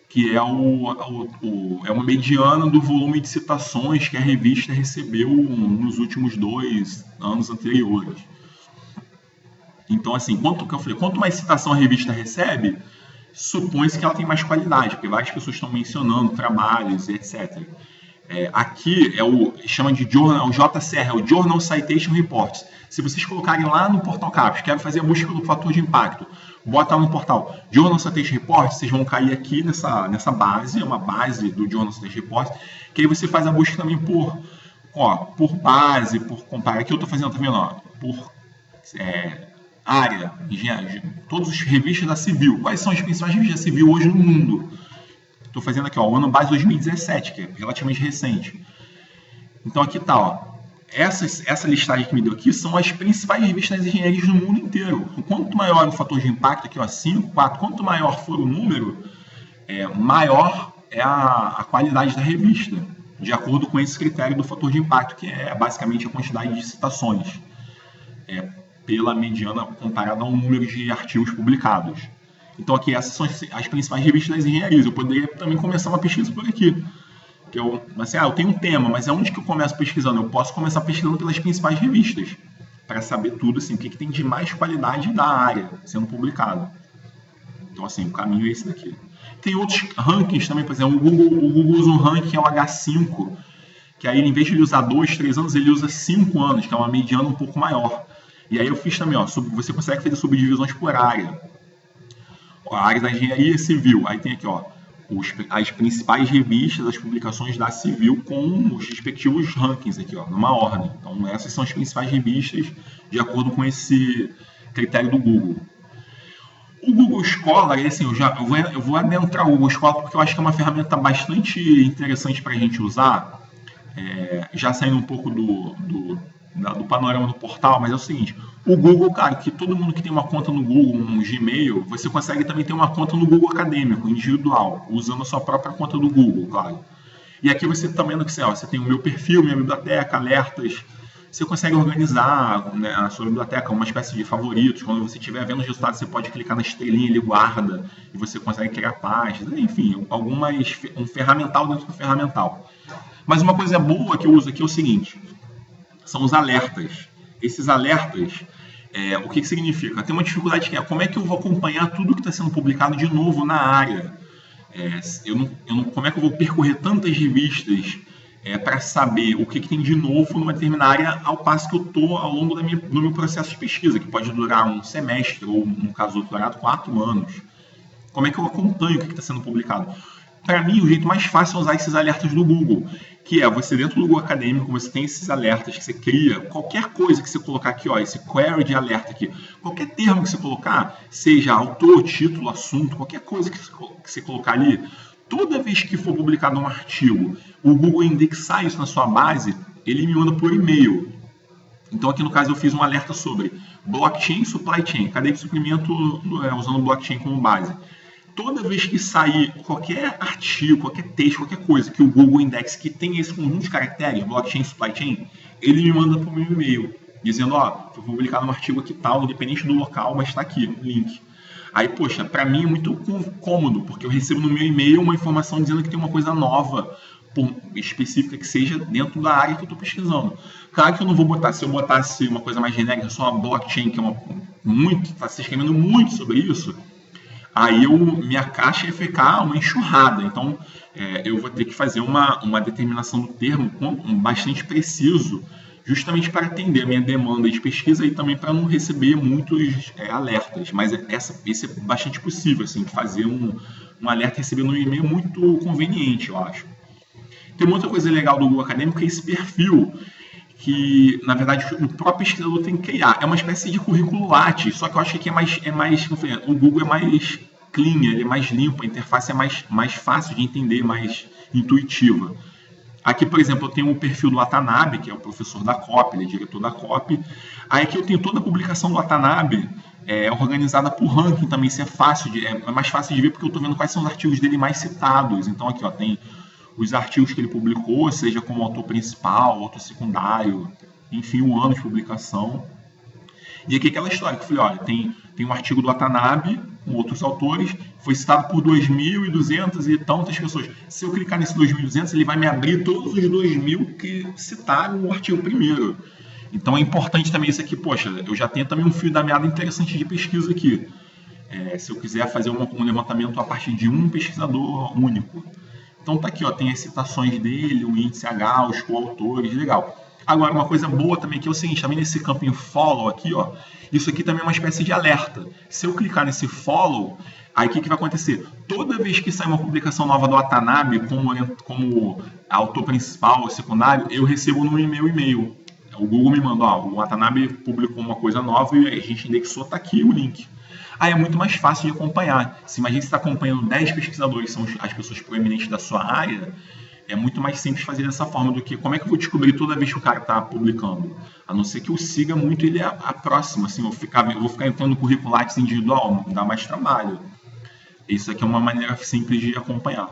que é uma mediana do volume de citações que a revista recebeu nos últimos 2 anos anteriores. Então, assim, quanto mais citação a revista recebe, supõe-se que ela tem mais qualidade, porque várias pessoas estão mencionando trabalhos e etc. Aqui chama de journal, o JCR, é o Journal Citation Reports. Se vocês colocarem lá no portal CAPES, quero fazer a busca do fator de impacto, bota lá no portal Journal Citation Reports, vocês vão cair aqui nessa base, é uma base do Journal Citation Reports, que aí você faz a busca também por base, por comparar. Aqui eu estou fazendo também, por área, todas as revistas da Civil. Quais são as principais revistas da Civil hoje no mundo? Estou fazendo aqui, o ano base 2017, que é relativamente recente. Então aqui está, essa listagem que me deu aqui são as principais revistas das engenharias do mundo inteiro. Quanto maior o fator de impacto, aqui 5, 4, quanto maior for o número, maior é a qualidade da revista, de acordo com esse critério do fator de impacto, que é basicamente a quantidade de citações, pela mediana comparada ao número de artigos publicados. Então aqui essas são as principais revistas das engenharias. Eu poderia também começar uma pesquisa por aqui. Eu tenho um tema, mas aonde que eu começo pesquisando? Eu posso começar pesquisando pelas principais revistas, para saber tudo, assim, o que tem de mais qualidade da área sendo publicado. Então, assim, o caminho é esse daqui. Tem outros rankings também, por exemplo, o Google usa um ranking, é o H5, que aí, em vez de ele usar 2, 3 anos, ele usa 5 anos, que é uma mediana um pouco maior. E aí eu fiz também, você consegue fazer subdivisões por área. A área da engenharia civil, aí tem aqui, as principais revistas, as publicações da Civil com os respectivos rankings aqui, ó, numa ordem. Então, essas são as principais revistas de acordo com esse critério do Google. O Google Scholar, assim, eu vou adentrar o Google Scholar porque eu acho que é uma ferramenta bastante interessante para a gente usar, já saindo um pouco do panorama do portal, mas é o seguinte, o Google, cara, que todo mundo que tem uma conta no Google, um Gmail, você consegue também ter uma conta no Google Acadêmico, individual, usando a sua própria conta do Google, claro. E aqui você também, você tem o meu perfil, minha biblioteca, alertas, você consegue organizar, né, a sua biblioteca, uma espécie de favoritos. Quando você estiver vendo os resultados, você pode clicar na estrelinha, ele guarda, e você consegue criar páginas, enfim, um ferramental dentro do ferramental. Mas uma coisa boa que eu uso aqui é o seguinte, são os alertas. Esses alertas, o que significa? Tem uma dificuldade que é, como é que eu vou acompanhar tudo que está sendo publicado de novo na área? Como é que eu vou percorrer tantas revistas para saber o que tem de novo numa determinada área, ao passo que eu estou ao longo do meu processo de pesquisa, que pode durar um semestre, ou no caso do doutorado, 4 anos. Como é que eu acompanho o que está sendo publicado? Para mim, o jeito mais fácil é usar esses alertas do Google, que é você dentro do Google Acadêmico, você tem esses alertas que você cria, qualquer coisa que você colocar aqui, ó, esse query de alerta aqui, qualquer termo que você colocar, seja autor, título, assunto, qualquer coisa que você colocar ali, toda vez que for publicado um artigo, o Google indexar isso na sua base, ele me manda por e-mail. Então aqui no caso eu fiz um alerta sobre blockchain supply chain, cadeia de suprimento usando blockchain como base. Toda vez que sair qualquer artigo, qualquer texto, qualquer coisa que o Google indexe que tem esse conjunto de caracteres, blockchain, supply chain, ele me manda para o meu e-mail, dizendo, ó, foi publicado um artigo aqui tal, independente do local, mas está aqui, o link. Aí, poxa, para mim é muito cômodo, porque eu recebo no meu e-mail uma informação dizendo que tem uma coisa nova, específica que seja dentro da área que eu estou pesquisando. Claro que eu não vou botar, se eu botasse uma coisa mais genérica, só uma blockchain, que está se escrevendo muito sobre isso, aí minha caixa ia ficar uma enxurrada. Então, eu vou ter que fazer uma determinação do termo bastante preciso, justamente para atender a minha demanda de pesquisa e também para não receber muitos alertas. Mas esse é bastante possível, assim, de fazer um alerta recebendo um e-mail muito conveniente, eu acho. Tem uma outra coisa legal do Google Acadêmico, que é esse perfil, que, na verdade, o próprio pesquisador tem que criar. É uma espécie de currículo Lattes, só que eu acho que o Google é mais clean, ele é mais limpo, a interface é mais fácil de entender, mais intuitiva. Aqui, por exemplo, eu tenho o perfil do Watanabe, que é o professor da COP, ele é diretor da COP. Aí aqui eu tenho toda a publicação do Watanabe, organizada por ranking também, isso é mais fácil de ver, porque eu estou vendo quais são os artigos dele mais citados. Então aqui, ó, tem os artigos que ele publicou, seja como autor principal, autor secundário, enfim, o ano de publicação. E aqui aquela história que eu falei, olha, tem um artigo do Watanabe, com outros autores, foi citado por 2.200 e tantas pessoas. Se eu clicar nesse 2.200, ele vai me abrir todos os 2.000 que citaram o artigo primeiro. Então é importante também isso aqui, poxa, eu já tenho também um fio da meada interessante de pesquisa aqui. Se eu quiser fazer um levantamento a partir de um pesquisador único. Então tá aqui, ó, tem as citações dele, o índice H, os coautores, legal. Agora, uma coisa boa também que é o seguinte, também nesse campinho follow aqui, ó, isso aqui também é uma espécie de alerta. Se eu clicar nesse follow, aí o que vai acontecer? Toda vez que sair uma publicação nova do Watanabe, como autor principal ou secundário, eu recebo no meu e-mail. O Google me manda, ó, o Watanabe publicou uma coisa nova e a gente indexou, tá aqui o link. Aí é muito mais fácil de acompanhar. Se imagina que você está acompanhando 10 pesquisadores, são as pessoas proeminentes da sua área, é muito mais simples fazer dessa forma do que como é que eu vou descobrir toda vez que o cara está publicando. A não ser que eu siga muito ele a próxima, assim, eu vou ficar entrando no currículo Lattes individual, dá mais trabalho. Isso aqui é uma maneira simples de acompanhar.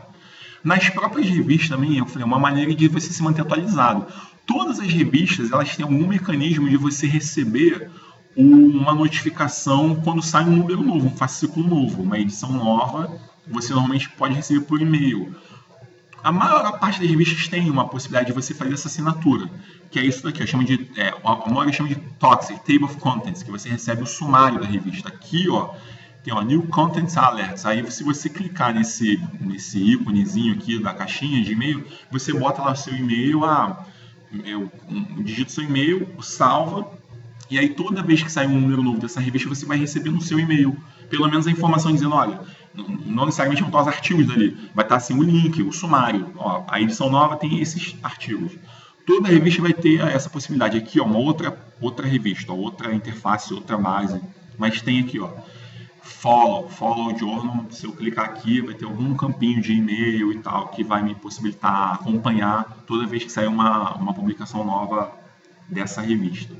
Nas próprias revistas também, eu falei, é uma maneira de você se manter atualizado. Todas as revistas, elas têm algum mecanismo de você receber uma notificação quando sai um número novo, um fascículo novo, uma edição nova, você normalmente pode receber por e-mail. A maior parte das revistas tem uma possibilidade de você fazer essa assinatura, que é isso daqui, a maioria chama de TOCS, Table of Contents, que você recebe o sumário da revista. Aqui, ó, tem New Contents Alerts. Aí, se você clicar nesse íconezinho aqui da caixinha de e-mail, você bota lá o seu e-mail, digita seu e-mail, salva, e aí toda vez que sair um número novo dessa revista, você vai receber no seu e-mail, pelo menos a informação dizendo, olha, não necessariamente vão estar os artigos dali, vai estar assim o link, o sumário. Ó, a edição nova tem esses artigos. Toda revista vai ter essa possibilidade. Aqui, ó, uma outra revista, ó, outra interface, outra base. Mas tem aqui, ó, Follow Journal. Se eu clicar aqui, vai ter algum campinho de e-mail e tal que vai me possibilitar acompanhar toda vez que sair uma publicação nova dessa revista.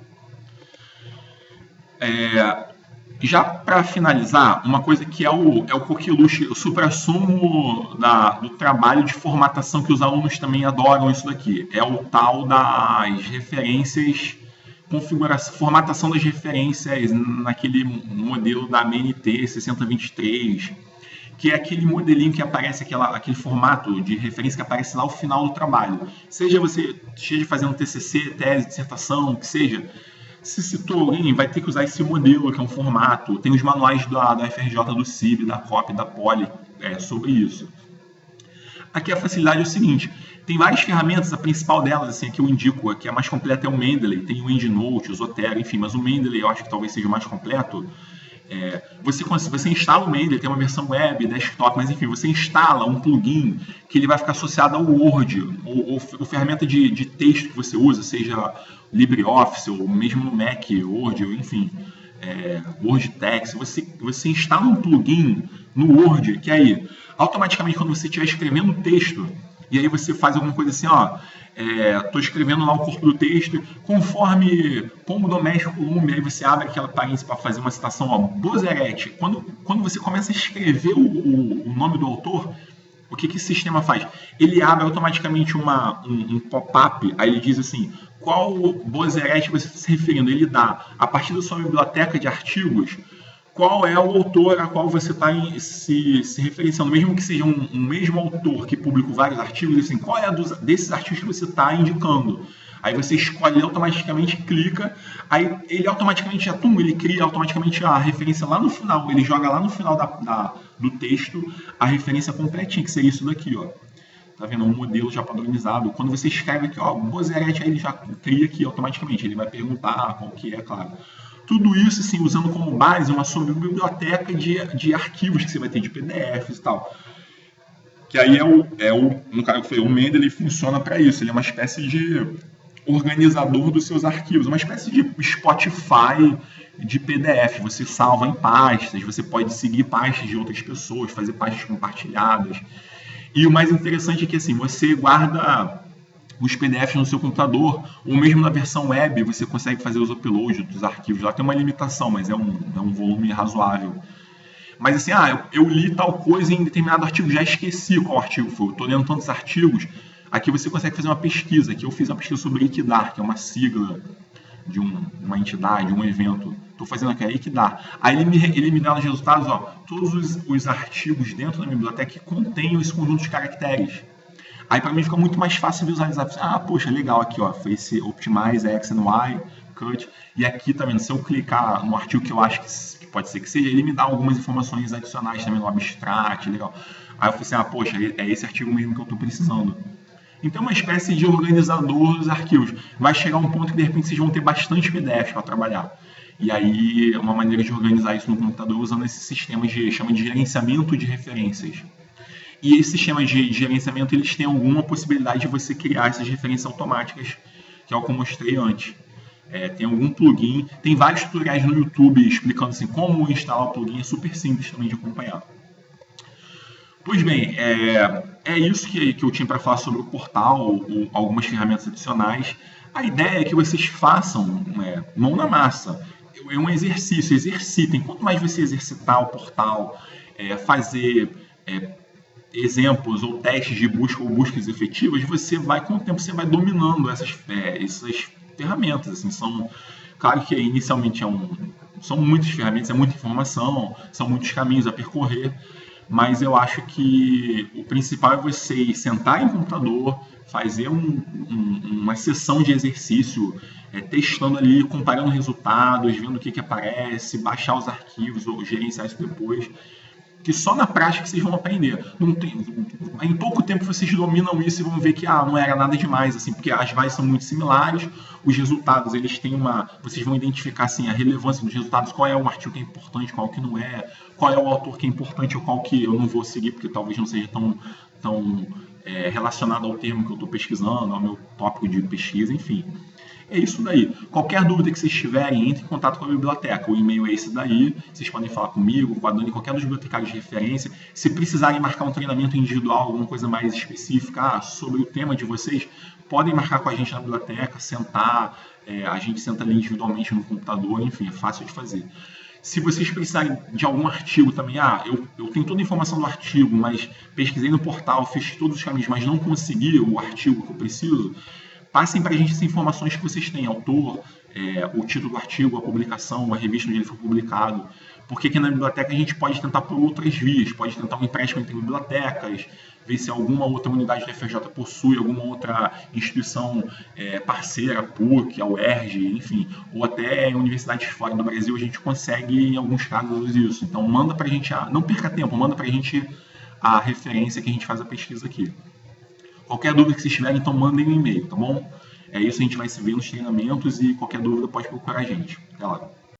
Já para finalizar, uma coisa que é o coqueluche, o suprassumo do trabalho de formatação, que os alunos também adoram isso daqui, é o tal das referências, configuração, formatação das referências naquele modelo da AMNT 6023, que é aquele modelinho que aparece, aquele formato de referência que aparece lá ao final do trabalho. Seja você esteja fazendo TCC, tese, dissertação, que seja, se citou alguém, vai ter que usar esse modelo, que é um formato. Tem os manuais da FRJ, do CIB, da COP, da Poli, sobre isso. Aqui a facilidade é o seguinte, tem várias ferramentas, a principal delas, assim, a que eu indico, a que é mais completa é o Mendeley, tem o EndNote, o Zotero, enfim, mas o Mendeley eu acho que talvez seja o mais completo. Você instala o Mendeley, tem uma versão web, desktop, mas enfim, você instala um plugin que ele vai ficar associado ao Word, ou ferramenta de texto que você usa, seja LibreOffice, ou mesmo no Mac, Word, ou enfim, Word Text. Você instala um plugin no Word, que aí, automaticamente, quando você estiver escrevendo um texto, e aí você faz alguma coisa assim, ó, estou escrevendo lá o corpo do texto, conforme Pombo Doméstico Columbi, aí você abre aquela parênteses para fazer uma citação, ó, Bozerete. Quando você começa a escrever o nome do autor, o que esse sistema faz? Ele abre automaticamente um pop-up, aí ele diz assim, qual Bozerete você está se referindo? Ele dá, a partir da sua biblioteca de artigos, qual é o autor a qual você está se referenciando, mesmo que seja um mesmo autor que publicou vários artigos, assim, qual é desses artigos que você está indicando? Aí você escolhe, ele automaticamente clica, aí ele automaticamente ele cria automaticamente a referência lá no final, ele joga lá no final do texto a referência completinha, que seria isso daqui, ó. Tá vendo? Um modelo já padronizado. Quando você escreve aqui, ó, Bozerete, aí ele já cria aqui automaticamente, ele vai perguntar qual que é, claro. Tudo isso, assim, usando como base uma biblioteca de arquivos que você vai ter de PDFs e tal. Que aí no caso que foi o Mendeley, ele funciona para isso. Ele é uma espécie de organizador dos seus arquivos, uma espécie de Spotify de PDF. Você salva em pastas, você pode seguir pastas de outras pessoas, fazer pastas compartilhadas. E o mais interessante é que, assim, você guarda os PDFs no seu computador, ou mesmo na versão web, você consegue fazer os uploads dos arquivos. Lá tem uma limitação, mas é um volume razoável. Mas assim, eu li tal coisa em determinado artigo, já esqueci qual artigo foi. Estou lendo tantos artigos. Aqui você consegue fazer uma pesquisa. Aqui eu fiz uma pesquisa sobre ICDAR, que é uma sigla de uma entidade, um evento. Estou fazendo aqui a ICDAR. Aí ele me dá nos resultados, ó, todos os artigos dentro da minha biblioteca que contêm esse conjunto de caracteres. Aí para mim fica muito mais fácil visualizar. Poxa, legal, aqui ó, foi esse Optimize, X and Y, Cut. E aqui também, se eu clicar no artigo que eu acho que pode ser que seja, ele me dá algumas informações adicionais também no abstract, legal. Aí eu falei assim, poxa, é esse artigo mesmo que eu estou precisando. Então é uma espécie de organizador dos arquivos. Vai chegar um ponto que de repente vocês vão ter bastante PDFs para trabalhar. E aí uma maneira de organizar isso no computador usando esse sistema chama de gerenciamento de referências. E esse sistema de gerenciamento, eles têm alguma possibilidade de você criar essas referências automáticas, que é o que eu mostrei antes. Tem algum plugin, tem vários tutoriais no YouTube explicando assim, como instalar o plugin, é super simples também de acompanhar. Pois bem, é isso que eu tinha para falar sobre o portal, ou algumas ferramentas adicionais. A ideia é que vocês façam mão na massa, é um exercício, exercitem. Quanto mais você exercitar o portal, fazer exemplos ou testes de busca ou buscas efetivas, você vai, com o tempo, você vai dominando essas ferramentas. Assim, claro que inicialmente são muitas ferramentas, é muita informação, são muitos caminhos a percorrer, mas eu acho que o principal é você sentar em um computador, fazer uma sessão de exercício, testando ali, comparando resultados, vendo o que aparece, baixar os arquivos ou gerenciar isso depois. que só na prática vocês vão aprender. Não tem, em pouco tempo vocês dominam isso e vão ver que não era nada demais, assim, porque as vagas são muito similares, os resultados, eles têm vocês vão identificar assim, a relevância dos resultados, qual é um artigo que é importante, qual que não é, qual é o autor que é importante ou qual que eu não vou seguir, porque talvez não seja tão relacionado ao termo que eu estou pesquisando, ao meu tópico de pesquisa, enfim. É isso daí. Qualquer dúvida que vocês tiverem, entre em contato com a biblioteca. O e-mail é esse daí. Vocês podem falar comigo, com a Dani, qualquer dos bibliotecários de referência. Se precisarem marcar um treinamento individual, alguma coisa mais específica sobre o tema de vocês, podem marcar com a gente na biblioteca, sentar. A gente senta ali individualmente no computador, enfim, é fácil de fazer. Se vocês precisarem de algum artigo também, eu tenho toda a informação do artigo, mas pesquisei no portal, fiz todos os caminhos, mas não consegui o artigo que eu preciso, passem para a gente as informações que vocês têm, autor, o título do artigo, a publicação, a revista onde ele foi publicado, porque aqui na biblioteca a gente pode tentar por outras vias, pode tentar um empréstimo entre bibliotecas, ver se alguma outra unidade da FRJ possui, alguma outra instituição parceira, PUC, a UERJ, enfim, ou até universidades fora do Brasil, a gente consegue, em alguns casos, isso. Então manda para a gente, não perca tempo, manda para a gente a referência que a gente faz a pesquisa aqui. Qualquer dúvida que vocês tiverem, então mandem um e-mail, tá bom? É isso, a gente vai se ver nos treinamentos e qualquer dúvida pode procurar a gente. Até lá.